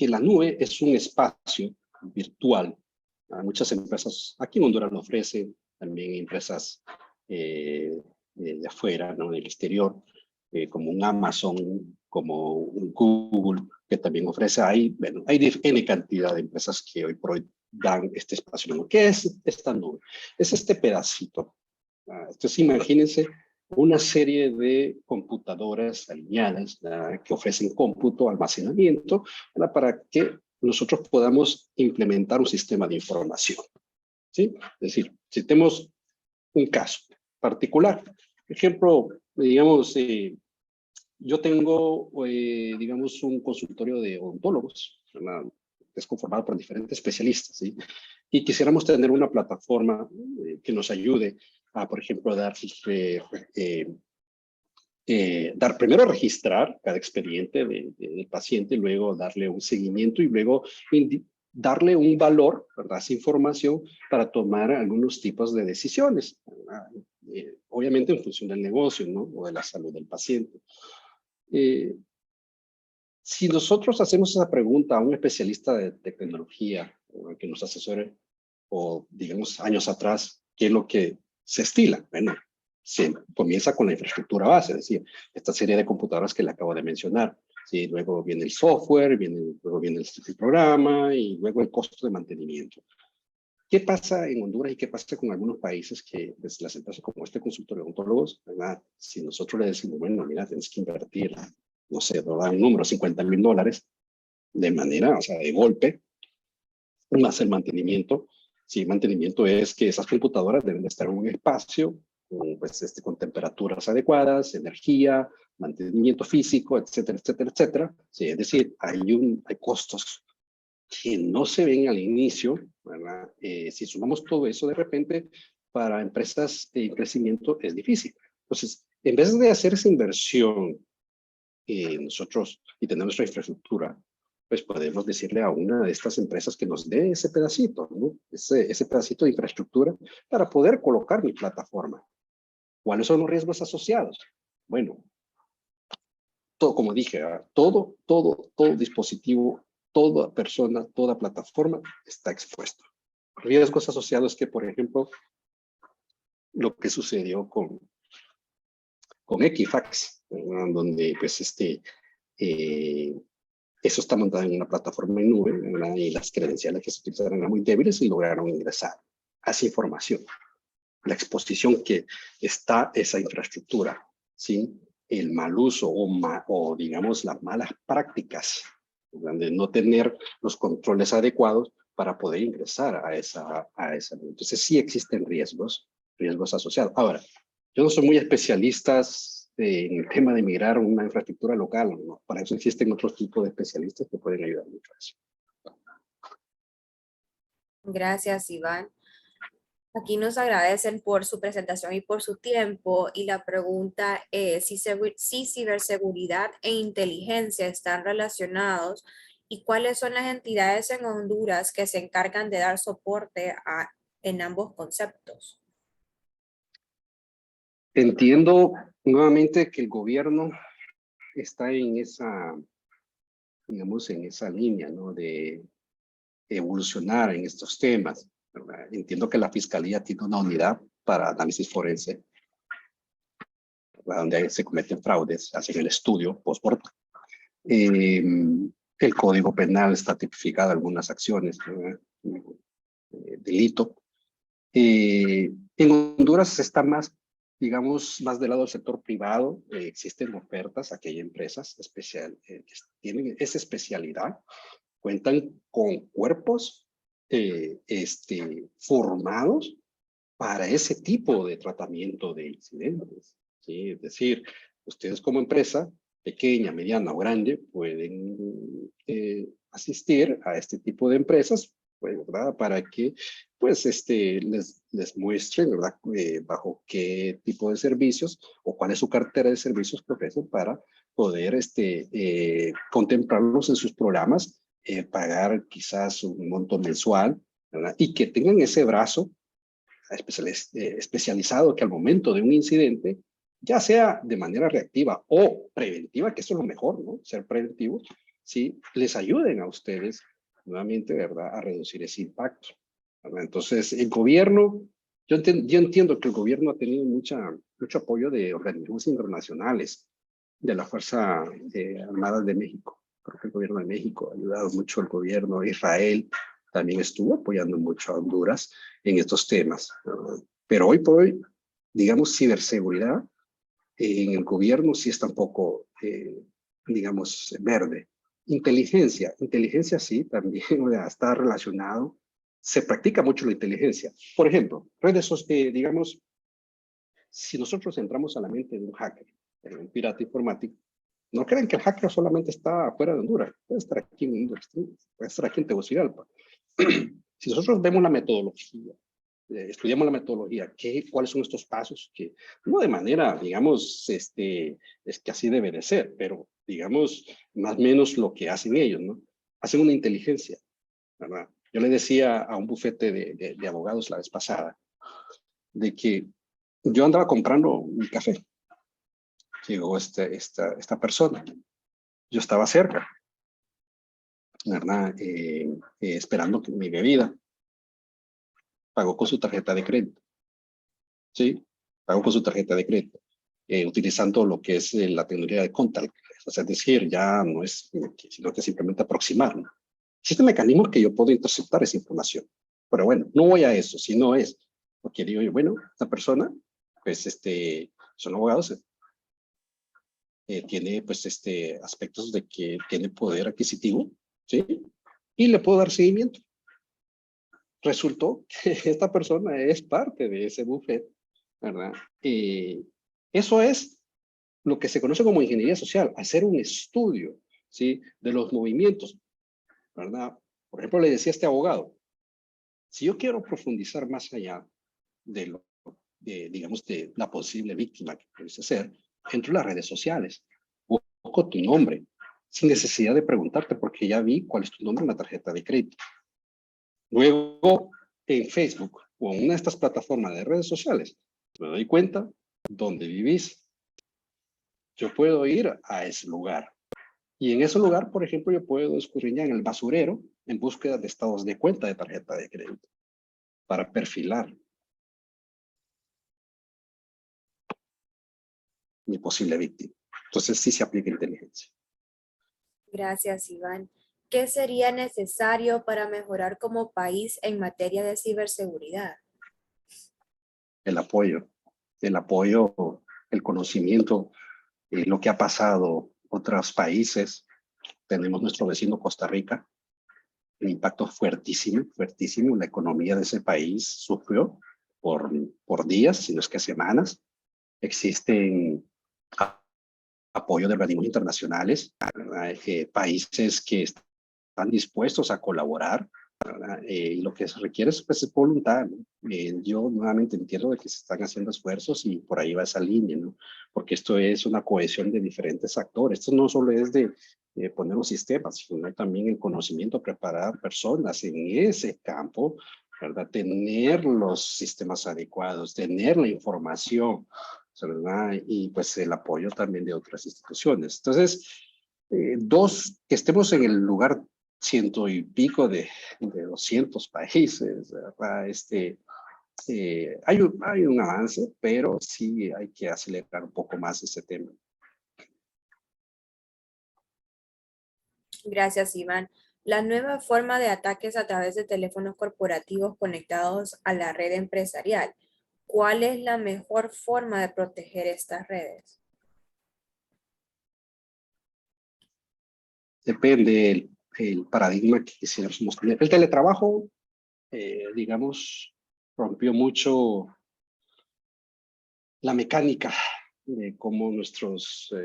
la nube es un espacio virtual. Muchas empresas, aquí en Honduras lo ofrecen, también empresas de afuera, ¿no? Del exterior, como un Amazon, como un Google, que también ofrece ahí, bueno, hay N cantidad de empresas que hoy por hoy dan este espacio. ¿Qué es esta nube? Es este pedacito. Entonces, imagínense una serie de computadoras alineadas que ofrecen cómputo, almacenamiento, ¿verdad? Para que nosotros podamos implementar un sistema de información, ¿sí? Es decir, si tenemos un caso particular, por ejemplo, digamos, yo tengo, digamos, un consultorio de odontólogos, ¿verdad? Es conformado por diferentes especialistas, ¿sí? Y quisiéramos tener una plataforma que nos ayude a, por ejemplo, dar primero registrar cada expediente del paciente, luego darle un seguimiento y luego darle un valor, ¿verdad? Esa información para tomar algunos tipos de decisiones, obviamente en función del negocio, ¿no? O de la salud del paciente. Si nosotros hacemos esa pregunta a un especialista de tecnología que nos asesore, o digamos años atrás, ¿qué es lo que se estila? Bueno, se comienza con la infraestructura base, es decir, esta serie de computadoras que le acabo de mencionar. ¿Sí? Luego viene el software, luego viene el programa y luego el costo de mantenimiento. ¿Qué pasa en Honduras y qué pasa con algunos países que pues, las empresas como este consultorio de odontólogos, ¿verdad? Si nosotros le decimos, bueno, mira, tienes que invertir, no sé, ¿verdad? Un número, $50,000 de manera, o sea, de golpe, más el mantenimiento. Sí, mantenimiento es que esas computadoras deben de estar en un espacio con temperaturas adecuadas, energía, mantenimiento físico, etcétera, etcétera, etcétera. Sí, es decir, hay costos que no se ven al inicio, ¿verdad? Si sumamos todo eso de repente, para empresas en crecimiento es difícil. Entonces, en vez de hacer esa inversión nosotros y tener nuestra infraestructura, pues podemos decirle a una de estas empresas que nos dé ese pedacito, ¿no? Ese pedacito de infraestructura para poder colocar mi plataforma. ¿Cuáles son los riesgos asociados? Bueno, todo, como dije, todo dispositivo, toda persona, toda plataforma está expuesto. Riesgos asociados que, por ejemplo, lo que sucedió con Equifax, ¿verdad? Donde pues eso está montado en una plataforma en nube, ¿verdad? Y las credenciales que se utilizaron eran muy débiles y lograron ingresar a esa información. La exposición que está esa infraestructura, ¿sí? El mal uso o digamos las malas prácticas, de no tener los controles adecuados para poder ingresar a esa. Entonces sí existen riesgos asociados. Ahora, yo no soy muy especialista en el tema de migrar una infraestructura local, ¿no? Para eso existen otros tipos de especialistas que pueden ayudar mucho a eso. Gracias, Iván. Aquí nos agradecen por su presentación y por su tiempo. Y la pregunta es si ciberseguridad e inteligencia están relacionados y cuáles son las entidades en Honduras que se encargan de dar soporte en ambos conceptos. Entiendo nuevamente que el gobierno está en esa, digamos, en esa línea, ¿no? De evolucionar en estos temas, ¿verdad? Entiendo que la Fiscalía tiene una unidad para análisis forense, ¿verdad? Donde se cometen fraudes, hacen el estudio post-mortem. El Código Penal está tipificado algunas acciones, delito. En Honduras está más, digamos, más del lado del sector privado. Existen ofertas, aquí hay empresas que tienen esa especialidad, cuentan con cuerpos formados para ese tipo de tratamiento de incidentes, ¿sí? Es decir, ustedes como empresa, pequeña, mediana o grande, pueden asistir a este tipo de empresas, pues, ¿verdad? Para que pues, les muestren, ¿verdad? Bajo qué tipo de servicios o cuál es su cartera de servicios que ofrecen para poder contemplarlos en sus programas, pagar quizás un monto mensual, ¿verdad? Y que tengan ese brazo especializado que al momento de un incidente, ya sea de manera reactiva o preventiva, que eso es lo mejor, ¿no? Ser preventivos, ¿sí? Les ayuden a ustedes nuevamente, ¿verdad? A reducir ese impacto, ¿verdad? Entonces, el gobierno, yo entiendo que el gobierno ha tenido mucho apoyo de organismos internacionales, de la Fuerza Armada de México. Creo que el gobierno de México ha ayudado mucho al gobierno de Israel, también estuvo apoyando mucho a Honduras en estos temas. Pero hoy por hoy, digamos, ciberseguridad en el gobierno sí está un poco, digamos, verde. Inteligencia sí, también está relacionado. Se practica mucho la inteligencia. Por ejemplo, digamos, si nosotros entramos a la mente de un hacker, un pirata informático, no creen que el hacker solamente está fuera de Honduras, puede estar aquí en Honduras, puede estar aquí en Tegucigalpa. Si nosotros vemos la metodología estudiamos la metodología, cuáles son estos pasos, que no de manera, digamos, es que así debe de ser, pero digamos, más o menos lo que hacen ellos, ¿no? Hacen una inteligencia, ¿verdad? Yo le decía a un bufete de abogados la vez pasada, de que yo andaba comprando mi café. Llegó esta persona. Yo estaba cerca, ¿verdad? Esperando que mi bebida. Pagó con su tarjeta de crédito. ¿Sí? Pagó con su tarjeta de crédito. Utilizando lo que es la tecnología de contact. O sea, es decir, ya no es, sino que simplemente aproximar, ¿no? Existe un mecanismo que yo puedo interceptar esa información. Pero bueno, no voy a eso, sino es, porque digo yo, bueno, esta persona, pues son abogados, tiene pues aspectos de que tiene poder adquisitivo, ¿sí? Y le puedo dar seguimiento. Resultó que esta persona es parte de ese buffet, ¿verdad? Y eso es lo que se conoce como ingeniería social, hacer un estudio, ¿sí? De los movimientos, ¿verdad? Por ejemplo, le decía a este abogado, si yo quiero profundizar más allá de lo, digamos, de la posible víctima que pudiese ser, entro en las redes sociales, busco tu nombre, sin necesidad de preguntarte porque ya vi cuál es tu nombre en la tarjeta de crédito. Luego, en Facebook o en una de estas plataformas de redes sociales, me doy cuenta dónde vivís. Yo puedo ir a ese lugar. Y en ese lugar, por ejemplo, yo puedo escurriñar en el basurero en búsqueda de estados de cuenta de tarjeta de crédito para perfilar mi posible víctima. Entonces sí se aplica inteligencia. Gracias, Iván. ¿Qué sería necesario para mejorar como país en materia de ciberseguridad? El apoyo, el conocimiento, lo que ha pasado en otros países. Tenemos nuestro vecino Costa Rica, el impacto fuertísimo, fuertísimo. La economía de ese país sufrió por días, si no es que semanas. Existen apoyo de organismos internacionales, países que están dispuestos a colaborar, y lo que se requiere es, pues, voluntad, ¿no? Yo nuevamente entiendo de que se están haciendo esfuerzos y por ahí va esa línea, ¿no? Porque esto es una cohesión de diferentes actores. Esto no solo es de poner un sistema, sino también el conocimiento, preparar personas en ese campo, ¿verdad? Tener los sistemas adecuados, tener la información, ¿verdad? Y pues el apoyo también de otras instituciones. Entonces, que estemos en el lugar ciento y pico de 200 países, ¿verdad? Hay un avance, pero sí hay que acelerar un poco más ese tema. Gracias, Iván. La nueva forma de ataques a través de teléfonos corporativos conectados a la red empresarial. ¿Cuál es la mejor forma de proteger estas redes? Depende el paradigma que quisiéramos tener. El teletrabajo, digamos, rompió mucho la mecánica de cómo nuestros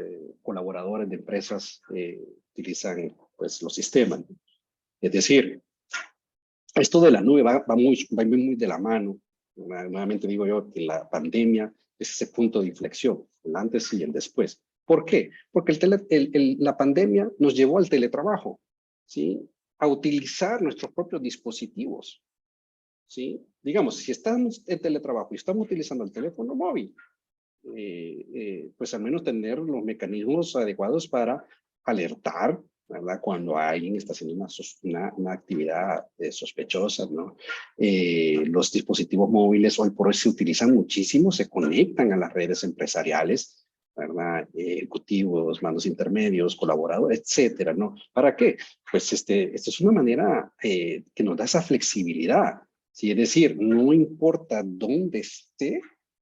colaboradores de empresas utilizan, pues, los sistemas. Es decir, esto de la nube va muy de la mano. Nuevamente digo yo que la pandemia es ese punto de inflexión, el antes y el después. ¿Por qué? Porque la pandemia nos llevó al teletrabajo, ¿sí? A utilizar nuestros propios dispositivos, ¿sí? Digamos, si estamos en teletrabajo y estamos utilizando el teléfono móvil, pues al menos tener los mecanismos adecuados para alertar, ¿verdad? Cuando alguien está haciendo una actividad sospechosa, ¿no? Los dispositivos móviles hoy por hoy se utilizan muchísimo, se conectan a las redes empresariales, ¿verdad? Ejecutivos, mandos intermedios, colaboradores, etcétera, ¿no? ¿Para qué? Pues esta es una manera que nos da esa flexibilidad, ¿sí? Es decir, no importa dónde esté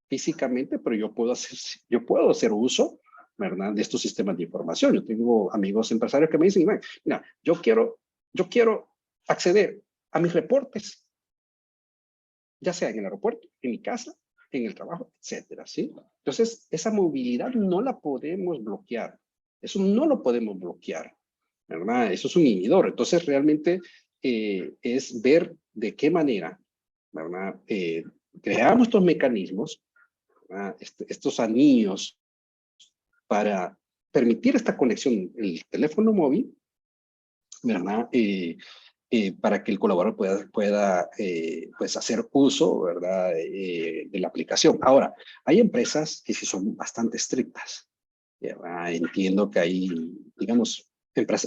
físicamente, pero yo puedo hacer uso, ¿verdad?, de estos sistemas de información. Yo tengo amigos empresarios que me dicen, mira, yo quiero acceder a mis reportes, ya sea en el aeropuerto, en mi casa, en el trabajo, etcétera, ¿sí? Entonces, esa movilidad no la podemos bloquear. Eso no lo podemos bloquear, ¿verdad? Eso es un inhibidor. Entonces, realmente es ver de qué manera ¿verdad? Creamos estos mecanismos, ¿verdad? Estos anillos para permitir esta conexión, el teléfono móvil, ¿verdad? Para que el colaborador pueda pues hacer uso, ¿verdad? De la aplicación. Ahora, hay empresas que sí son bastante estrictas, ¿verdad? Entiendo que hay, digamos,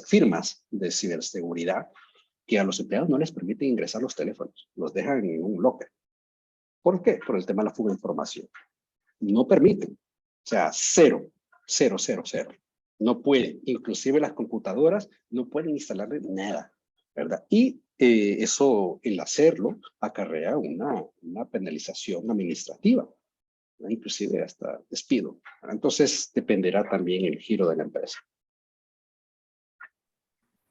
firmas de ciberseguridad que a los empleados no les permiten ingresar los teléfonos, los dejan en un locker. ¿Por qué? Por el tema de la fuga de información. No permiten, o sea, cero, cero, cero, cero. No pueden, inclusive las computadoras no pueden instalarle nada, ¿verdad? Y eso, el hacerlo, acarrea una penalización administrativa, ¿no? Inclusive hasta despido. Entonces, dependerá también el giro de la empresa.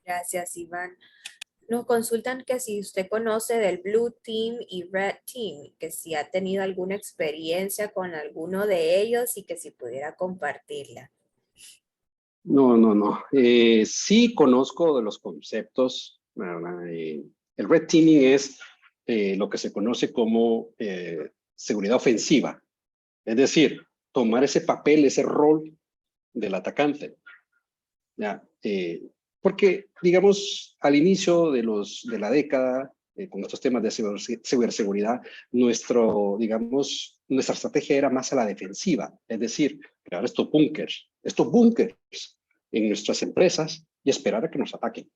Gracias, Iván. Nos consultan que si usted conoce del Blue Team y Red Team, que si ha tenido alguna experiencia con alguno de ellos y que si pudiera compartirla. No, no, no. Sí conozco de los conceptos, ¿verdad? El red teaming es lo que se conoce como seguridad ofensiva. Es decir, tomar ese papel, ese rol del atacante. ¿Ya? Porque, digamos, al inicio de la década, con estos temas de ciberseguridad, digamos, nuestra estrategia era más a la defensiva. Es decir, crear estos búnkers en nuestras empresas y esperar a que nos ataquen.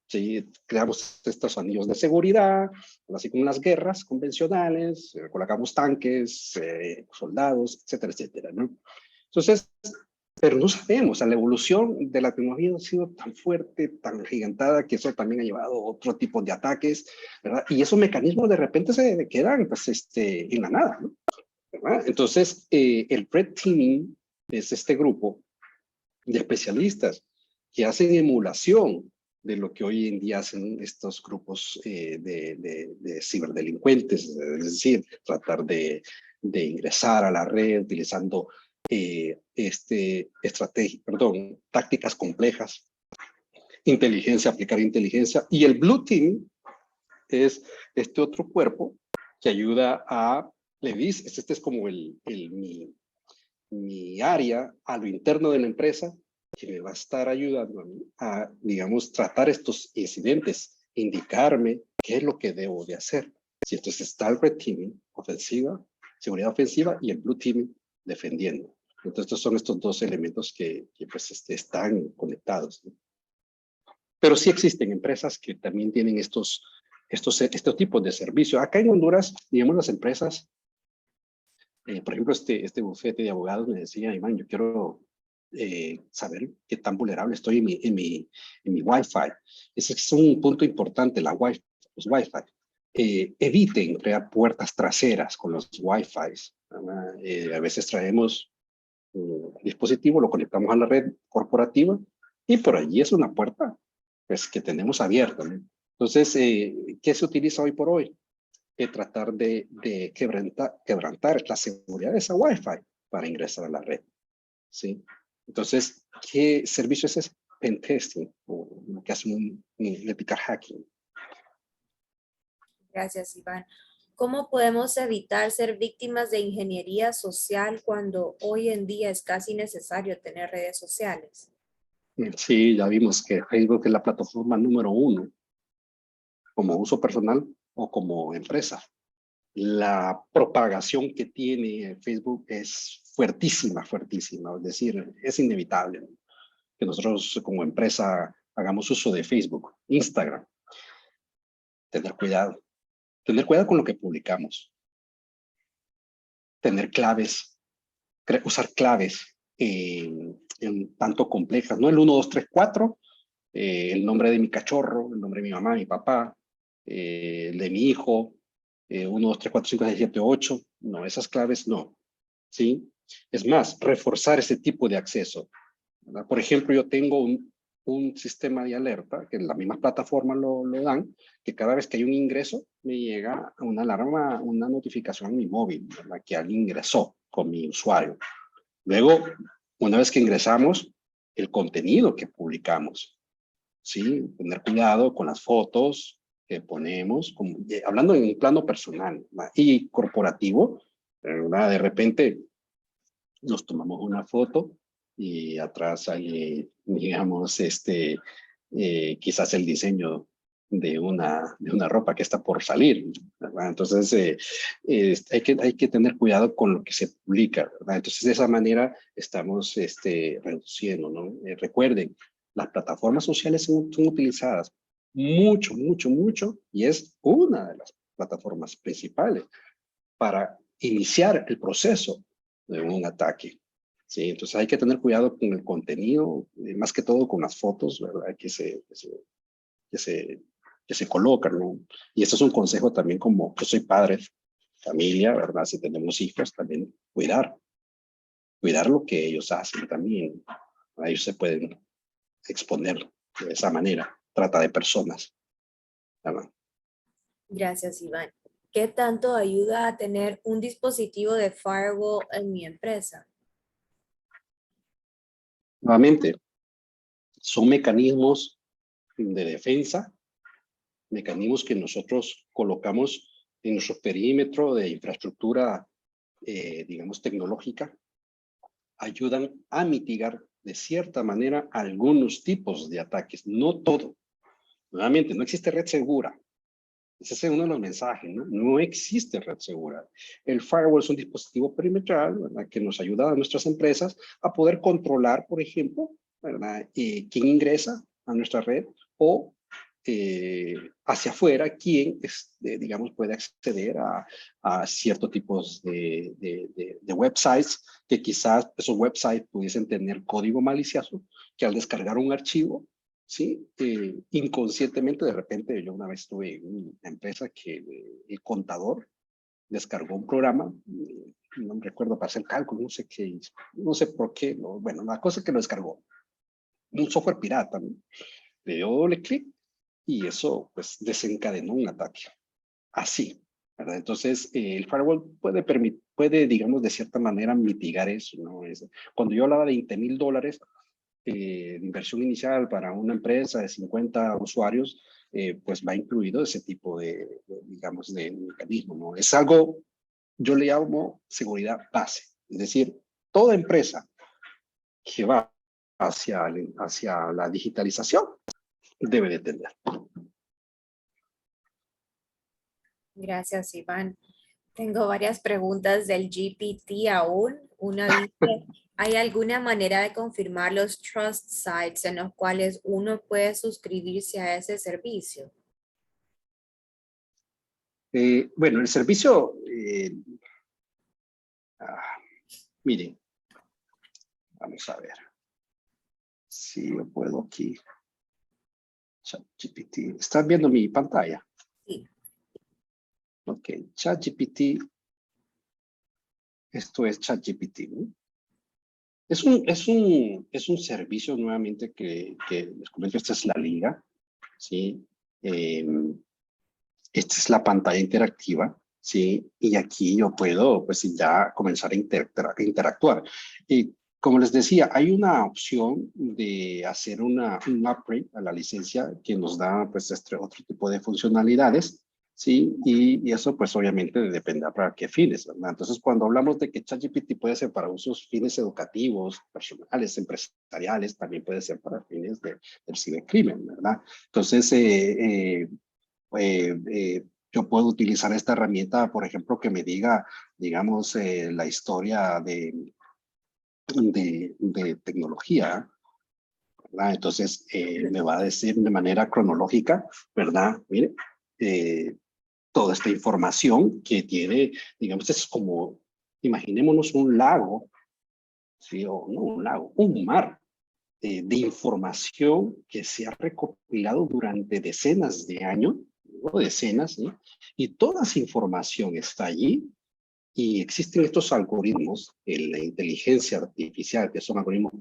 Sí, creamos estos anillos de seguridad, así como en las guerras convencionales, colocamos tanques, soldados, etcétera, etcétera, ¿no? Entonces, pero no sabemos, la evolución de la tecnología ha sido tan fuerte, tan gigantada, que eso también ha llevado a otro tipo de ataques, ¿verdad? Y esos mecanismos de repente se quedan pues, en la nada, ¿no? ¿Verdad? Entonces, el Red Teaming es este grupo de especialistas que hacen emulación de lo que hoy en día hacen estos grupos de ciberdelincuentes, es decir, tratar de ingresar a la red utilizando tácticas complejas, aplicar inteligencia. Y el Blue Team es este otro cuerpo que ayuda le dice, este es como mi área a lo interno de la empresa, que me va a estar ayudando a, digamos, tratar estos incidentes, indicarme qué es lo que debo de hacer. Si entonces está el red teaming, ofensiva, seguridad ofensiva, y el blue teaming, defendiendo. Entonces, estos son estos dos elementos que pues, están conectados, ¿no? Pero sí existen empresas que también tienen estos tipos de servicios. Acá en Honduras, digamos, las empresas, por ejemplo, este bufete de abogados me decía, Iván, yo quiero saber qué tan vulnerable estoy en mi Wi-Fi. Ese es un punto importante, los Wi-Fi. Eviten crear puertas traseras con los Wi-Fi. A veces traemos un dispositivo, lo conectamos a la red corporativa y por allí es una puerta pues, que tenemos abierta, ¿no? Entonces, ¿qué se utiliza hoy por hoy? Tratar de quebrantar la seguridad de esa Wi-Fi para ingresar a la red, ¿sí? Entonces, ¿qué servicio es ese? Pentesting, o lo que hace un ethical hacking. Gracias, Iván. ¿Cómo podemos evitar ser víctimas de ingeniería social cuando hoy en día es casi necesario tener redes sociales? Sí, ya vimos que Facebook es la plataforma número 1 como uso personal o como empresa. La propagación que tiene Facebook es fuertísima, fuertísima. Es decir, es inevitable que nosotros como empresa hagamos uso de Facebook, Instagram. Tener cuidado con lo que publicamos. Tener claves, usar claves tanto complejas, no el 1, 2, 3, 4, el nombre de mi cachorro, el nombre de mi mamá, mi papá, el de mi hijo, 1, 2, 3, 4, 5, 6, 7, 8. No, esas claves no. ¿Sí? Es más, reforzar ese tipo de acceso, ¿verdad? Por ejemplo, yo tengo un sistema de alerta, que en la misma plataforma lo dan, que cada vez que hay un ingreso, me llega una alarma, una notificación en mi móvil, ¿verdad? Que alguien ingresó con mi usuario. Luego, una vez que ingresamos, el contenido que publicamos, ¿sí? Tener cuidado con las fotos, que ponemos, hablando en un plano personal, ¿verdad? Y corporativo, ¿verdad? De repente nos tomamos una foto y atrás hay, digamos, quizás el diseño de una ropa que está por salir, ¿verdad? Entonces, hay que tener cuidado con lo que se publica, ¿verdad? Entonces, de esa manera estamos reduciendo, ¿no? Recuerden, las plataformas sociales son utilizadas mucho, mucho, mucho, y es una de las plataformas principales para iniciar el proceso de un ataque. Sí, entonces hay que tener cuidado con el contenido, más que todo con las fotos, ¿verdad? Que se colocan, ¿no? Y esto es un consejo también, como yo soy padre, familia, ¿verdad? Si tenemos hijos, también cuidar lo que ellos hacen también. Ellos se pueden exponer de esa manera. Trata de personas, ¿verdad? Gracias, Iván. ¿Qué tanto ayuda a tener un dispositivo de firewall en mi empresa? Nuevamente, son mecanismos de defensa, mecanismos que nosotros colocamos en nuestro perímetro de infraestructura, digamos, tecnológica, ayudan a mitigar de cierta manera algunos tipos de ataques, no todo. Nuevamente, no existe red segura. Ese es uno de los mensajes, ¿no? No existe red segura. El firewall es un dispositivo perimetral, ¿verdad? Que nos ayuda a nuestras empresas a poder controlar, por ejemplo, ¿verdad? Quién ingresa a nuestra red, o hacia afuera quién, digamos, puede acceder a ciertos tipos de websites, que quizás esos websites pudiesen tener código malicioso, que al descargar un archivo, sí, inconscientemente, de repente, yo una vez tuve una empresa que el contador descargó un programa, no me recuerdo, para hacer cálculo, no sé qué, no sé por qué, no, bueno, la cosa es que lo descargó, un software pirata, ¿no? Le dio doble clic y eso pues desencadenó un ataque. Así, ¿verdad? Entonces, el firewall puede, digamos, de cierta manera mitigar eso, ¿no? Cuando yo hablaba de $20,000 de inversión inicial para una empresa de 50 usuarios, pues va incluido ese tipo digamos, de mecanismo, ¿no? Es algo, yo le llamo seguridad base. Es decir, toda empresa que va hacia la digitalización debe de tener. Gracias, Iván. Tengo varias preguntas del GPT aún. Una dice, ¿hay alguna manera de confirmar los trust sites en los cuales uno puede suscribirse a ese servicio? Bueno, el servicio, miren, vamos a ver si yo puedo aquí. ChatGPT. ¿Están viendo mi pantalla? Sí. Ok, ChatGPT. Esto es ChatGPT, ¿no? Es un servicio nuevamente que les comento, esta es la liga, ¿sí? Esta es la pantalla interactiva, ¿sí? Y aquí yo puedo, pues, ya comenzar a interactuar. Y como les decía, hay una opción de hacer un upgrade a la licencia que nos da, pues, otro tipo de funcionalidades, ¿sí? Y eso, pues, obviamente depende para qué fines, ¿verdad? Entonces, cuando hablamos de que ChatGPT puede ser para usos fines educativos, personales, empresariales, también puede ser para fines del cibercrimen, ¿verdad? Entonces, yo puedo utilizar esta herramienta, por ejemplo, que me diga, digamos, la historia de tecnología, ¿verdad? Entonces, me va a decir de manera cronológica, ¿verdad? Mire, toda esta información que tiene, digamos, es como, imaginémonos un lago, ¿sí? O no un lago, un mar de información que se ha recopilado durante decenas de años, ¿no? Decenas, ¿sí? Y toda esa información está allí, y existen estos algoritmos en la inteligencia artificial, que son algoritmos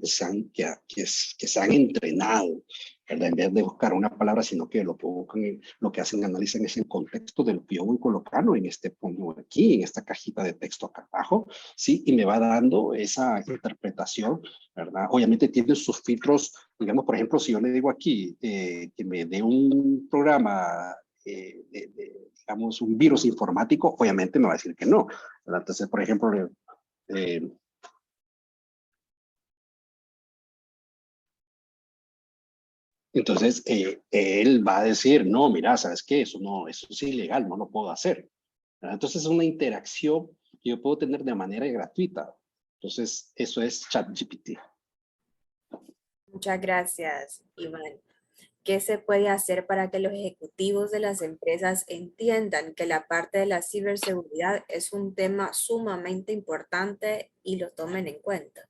que se han entrenado, ¿verdad? En vez de buscar una palabra, sino que lo que hacen, analizan es el contexto de lo que yo voy colocando en pongo aquí, en esta cajita de texto acá abajo, ¿sí? Y me va dando esa interpretación, ¿verdad? Obviamente tiene sus filtros, digamos, por ejemplo, si yo le digo aquí que me dé un programa digamos, un virus informático, obviamente me va a decir que no, ¿verdad? Entonces, por ejemplo, entonces él va a decir, no, mira, ¿sabes qué? Eso es ilegal, no lo puedo hacer, ¿verdad? Entonces es una interacción que yo puedo tener de manera gratuita. Entonces, eso es ChatGPT. Muchas gracias, Iván. ¿Qué se puede hacer para que los ejecutivos de las empresas entiendan que la parte de la ciberseguridad es un tema sumamente importante y lo tomen en cuenta?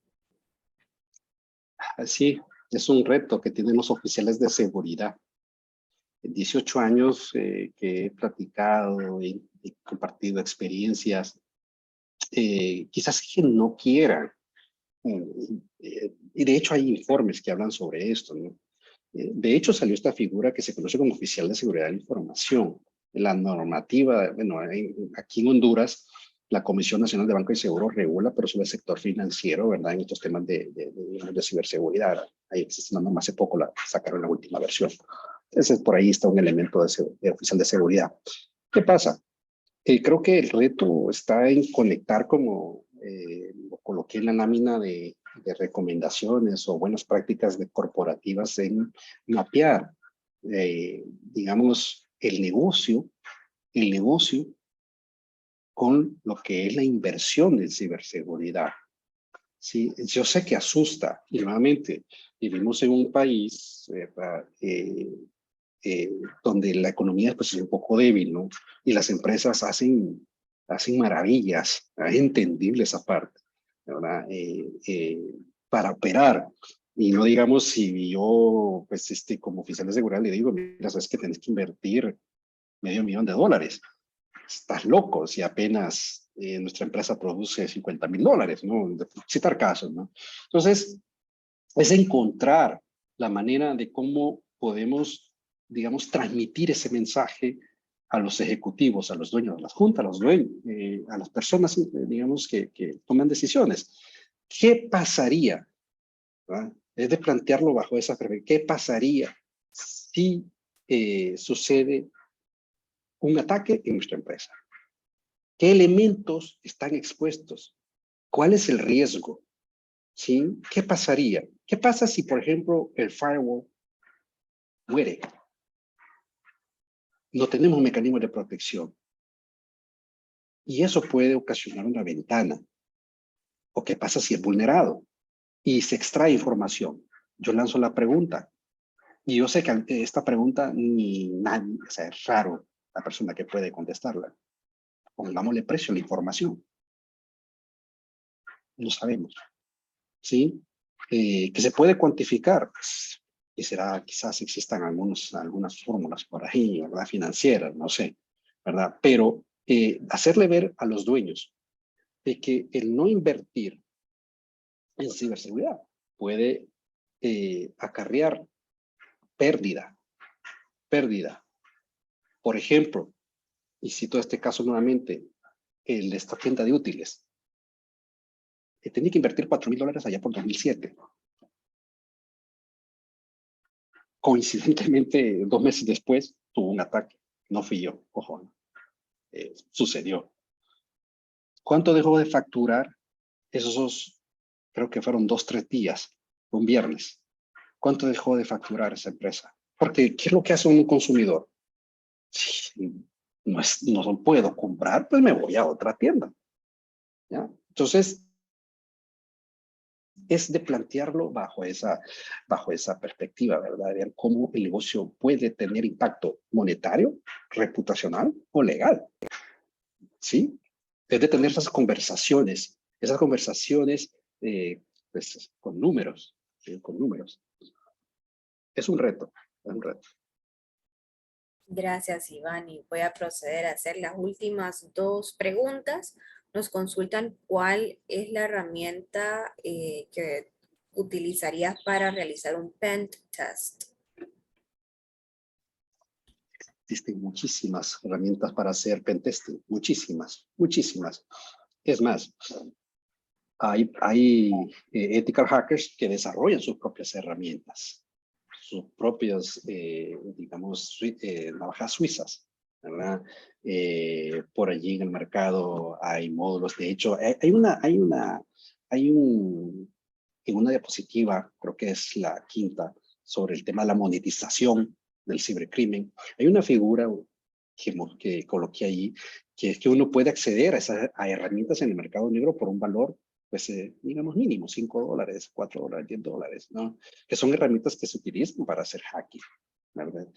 Así, es un reto que tienen los oficiales de seguridad. En 18 años que he platicado y compartido experiencias, quizás que no quieran. Y de hecho hay informes que hablan sobre esto, ¿no? De hecho salió esta figura que se conoce como oficial de seguridad de la información. La normativa, bueno, aquí en Honduras, la Comisión Nacional de Banco y Seguro regula, pero sobre el sector financiero, ¿verdad? En estos temas de ciberseguridad. Ahí existe una norma, hace poco sacaron la última versión. Entonces, por ahí está un elemento de oficial de seguridad. ¿Qué pasa? Creo que el reto está en conectar, como lo coloqué en la lámina de recomendaciones o buenas prácticas corporativas, en mapear, digamos, el negocio con lo que es la inversión en ciberseguridad. Sí, yo sé que asusta, y nuevamente vivimos en un país donde la economía pues, es un poco débil, ¿no? Y las empresas hacen maravillas, es entendible esa parte, ¿verdad? Para operar. Y no digamos si yo, pues, como oficial de seguridad le digo, mira, sabes que tenés que invertir $500,000. Estás loco si apenas nuestra empresa produce $50,000, ¿no? De citar casos, ¿no? Entonces, es encontrar la manera de cómo podemos, digamos, transmitir ese mensaje a los ejecutivos, a los dueños de las juntas, a los dueños, a las personas, digamos, que toman decisiones. ¿Qué pasaría? ¿Verdad? Es de plantearlo bajo esa perspectiva. ¿Qué pasaría si sucede un ataque en nuestra empresa? ¿Qué elementos están expuestos? ¿Cuál es el riesgo? ¿Sí? ¿Qué pasaría? ¿Qué pasa si, por ejemplo, el firewall muere? No tenemos mecanismos de protección. Y eso puede ocasionar una ventana. ¿O qué pasa si es vulnerado y se extrae información? Yo lanzo la pregunta. Y yo sé que esta pregunta ni nadie, o sea, es raro la persona que puede contestarla. Pongámosle precio a la información. No sabemos. ¿Sí? Que se puede cuantificar. Y será, quizás existan algunas fórmulas por ahí, ¿verdad? Financieras, no sé, ¿verdad? Pero hacerle ver a los dueños de que el no invertir en ciberseguridad puede acarrear pérdida. Por ejemplo, y cito este caso nuevamente, el de esta tienda de útiles. Tenía que invertir $4,000 allá por 2007. Coincidentemente, 2 meses después, tuvo un ataque. No fui yo, ojo, sucedió. ¿Cuánto dejó de facturar esos, creo que fueron 2, 3 días, un viernes? ¿Cuánto dejó de facturar esa empresa? Porque, ¿qué es lo que hace un consumidor? Si no puedo comprar, pues me voy a otra tienda. ¿Ya? Entonces, es de plantearlo bajo esa perspectiva, ¿verdad? De ver cómo el negocio puede tener impacto monetario, reputacional o legal, ¿sí? Es de tener esas conversaciones pues, con números, ¿sí? Con números. Es un reto, es un reto. Gracias, Iván. Y voy a proceder a hacer las últimas 2 preguntas. Nos consultan cuál es la herramienta que utilizarías para realizar un pen test. Existen muchísimas herramientas para hacer pentesting, muchísimas. Es más, hay ethical hackers que desarrollan sus propias herramientas, sus propias, digamos, navajas suizas, ¿verdad? Por allí en el mercado hay módulos. De hecho, en una diapositiva, creo que es la quinta, sobre el tema de la monetización del cibercrimen. Hay una figura que coloqué allí, que es que uno puede acceder a herramientas en el mercado negro por un valor, pues, digamos, mínimo, $5, $4, $10, ¿no? Que son herramientas que se utilizan para hacer hacking, ¿verdad?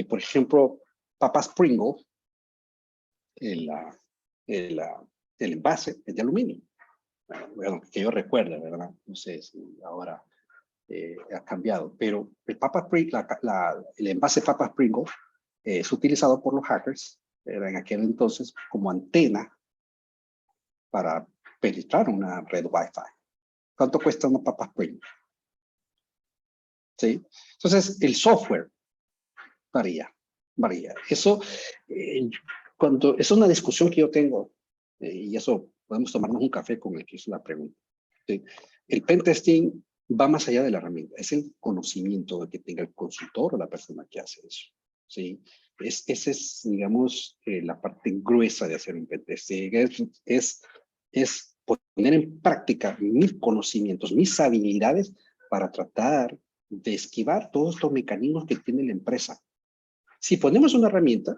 Por ejemplo, papas Pringle, el, el, el envase es de aluminio. Bueno, que yo recuerde, ¿verdad? No sé si ahora ha cambiado, pero el envase papas Pringle es utilizado por los hackers, era en aquel entonces como antena para penetrar una red Wi-Fi. ¿Cuánto cuesta una papas Pringle? ¿Sí? Entonces, el software varía. Eso, cuando es una discusión que yo tengo, y eso podemos tomarnos un café con el que hizo la pregunta. ¿Sí? El pentesting va más allá de la herramienta, es el conocimiento que tenga el consultor o la persona que hace eso. ¿Sí? Esa es, digamos, la parte gruesa de hacer un pentesting. Es poner en práctica mis conocimientos, mis habilidades para tratar de esquivar todos estos mecanismos que tiene la empresa. Si ponemos una herramienta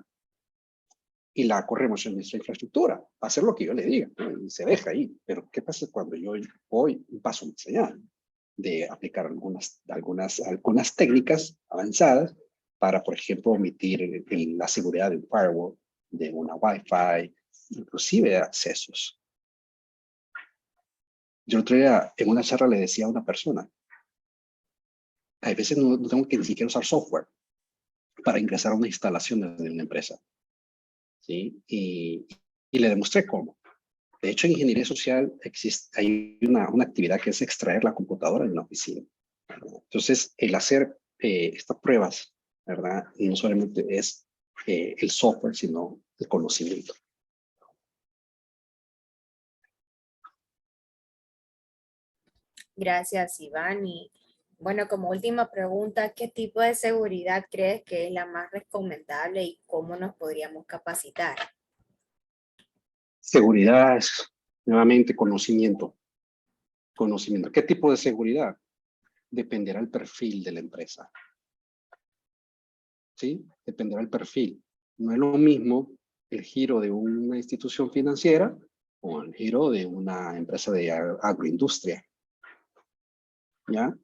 y la corremos en nuestra infraestructura, va a hacer lo que yo le diga, ¿no? Y se deja ahí. Pero ¿qué pasa cuando yo voy un paso más allá de aplicar algunas técnicas avanzadas para, por ejemplo, omitir la seguridad de un firewall, de una Wi-Fi, inclusive accesos? Yo otro día en una charla le decía a una persona, a veces no tengo que ni siquiera usar software para ingresar a una instalación de una empresa. ¿Sí? Y le demostré cómo. De hecho, en ingeniería social hay una actividad que es extraer la computadora de una oficina. Entonces, el hacer estas pruebas, ¿verdad? Y no solamente es el software, sino el conocimiento. Gracias, Iván. Y bueno, como última pregunta, ¿qué tipo de seguridad crees que es la más recomendable y cómo nos podríamos capacitar? Seguridad es, nuevamente, conocimiento. Conocimiento. ¿Qué tipo de seguridad? Dependerá del perfil de la empresa. ¿Sí? Dependerá del perfil. No es lo mismo el giro de una institución financiera o el giro de una empresa de agroindustria. ¿Ya?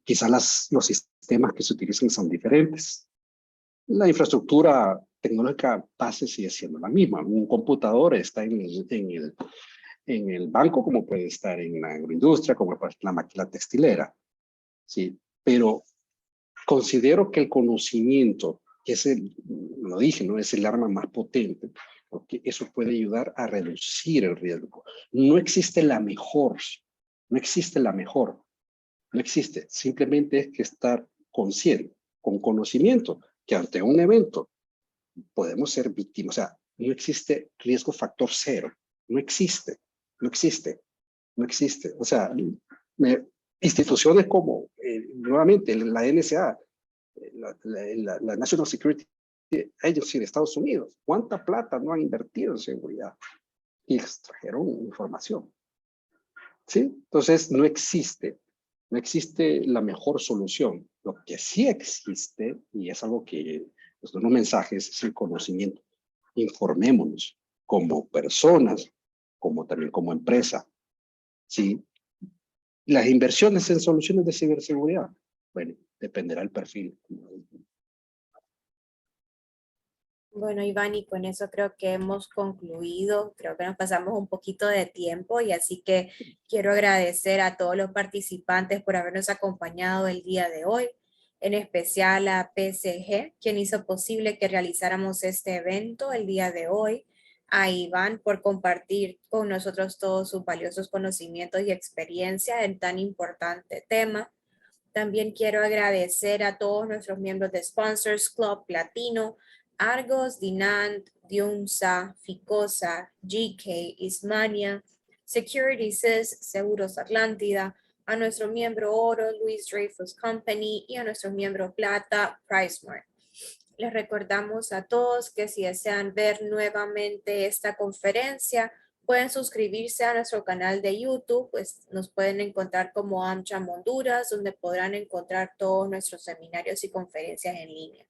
Quizás los sistemas que se utilizan son diferentes. La infraestructura tecnológica base sigue siendo la misma. Un computador está en el banco, como puede estar en la agroindustria, como puede estar en la máquina textilera. ¿Sí? Pero considero que el conocimiento, que lo dije, ¿no? Es el arma más potente, porque eso puede ayudar a reducir el riesgo. No existe la mejor, no existe la mejor, no existe. Simplemente es que estar consciente, con conocimiento, que ante un evento podemos ser víctimas. O sea, no existe riesgo factor cero. No existe, no existe, no existe. O sea, instituciones como, nuevamente, la NSA, la National Security Agency de Estados Unidos, ¿cuánta plata no han invertido en seguridad? Y extrajeron información. ¿Sí? Entonces, no existe la mejor solución. Lo que sí existe, y es algo que nos da unos mensajes, es el conocimiento. Informémonos como personas, como también como empresa. ¿Sí? Las inversiones en soluciones de ciberseguridad, bueno, dependerá del perfil. Bueno, Iván, y con eso creo que hemos concluido. Creo que nos pasamos un poquito de tiempo y así que quiero agradecer a todos los participantes por habernos acompañado el día de hoy, en especial a PSG, quien hizo posible que realizáramos este evento el día de hoy, a Iván por compartir con nosotros todos sus valiosos conocimientos y experiencia en tan importante tema. También quiero agradecer a todos nuestros miembros de Sponsors Club Latino, Argos, Dinant, Diunsa, Ficosa, GK, Ismania, Securities, Seguros Atlántida, a nuestro miembro Oro, Luis Dreyfus Company, y a nuestro miembro Plata, PriceSmart. Les recordamos a todos que si desean ver nuevamente esta conferencia, pueden suscribirse a nuestro canal de YouTube, pues nos pueden encontrar como AmCham Honduras, donde podrán encontrar todos nuestros seminarios y conferencias en línea.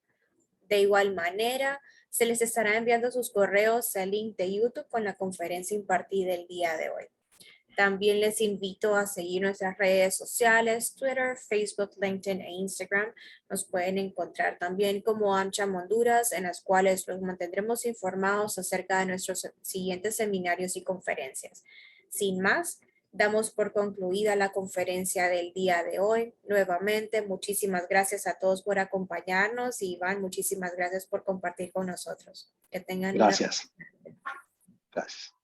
De igual manera, se les estará enviando sus correos al link de YouTube con la conferencia impartida el día de hoy. También les invito a seguir nuestras redes sociales, Twitter, Facebook, LinkedIn e Instagram. Nos pueden encontrar también como AmCham Honduras, en las cuales los mantendremos informados acerca de nuestros siguientes seminarios y conferencias. Sin más, damos por concluida la conferencia del día de hoy. Nuevamente, muchísimas gracias a todos por acompañarnos y Iván, muchísimas gracias por compartir con nosotros. Que tengan Gracias. Gracias.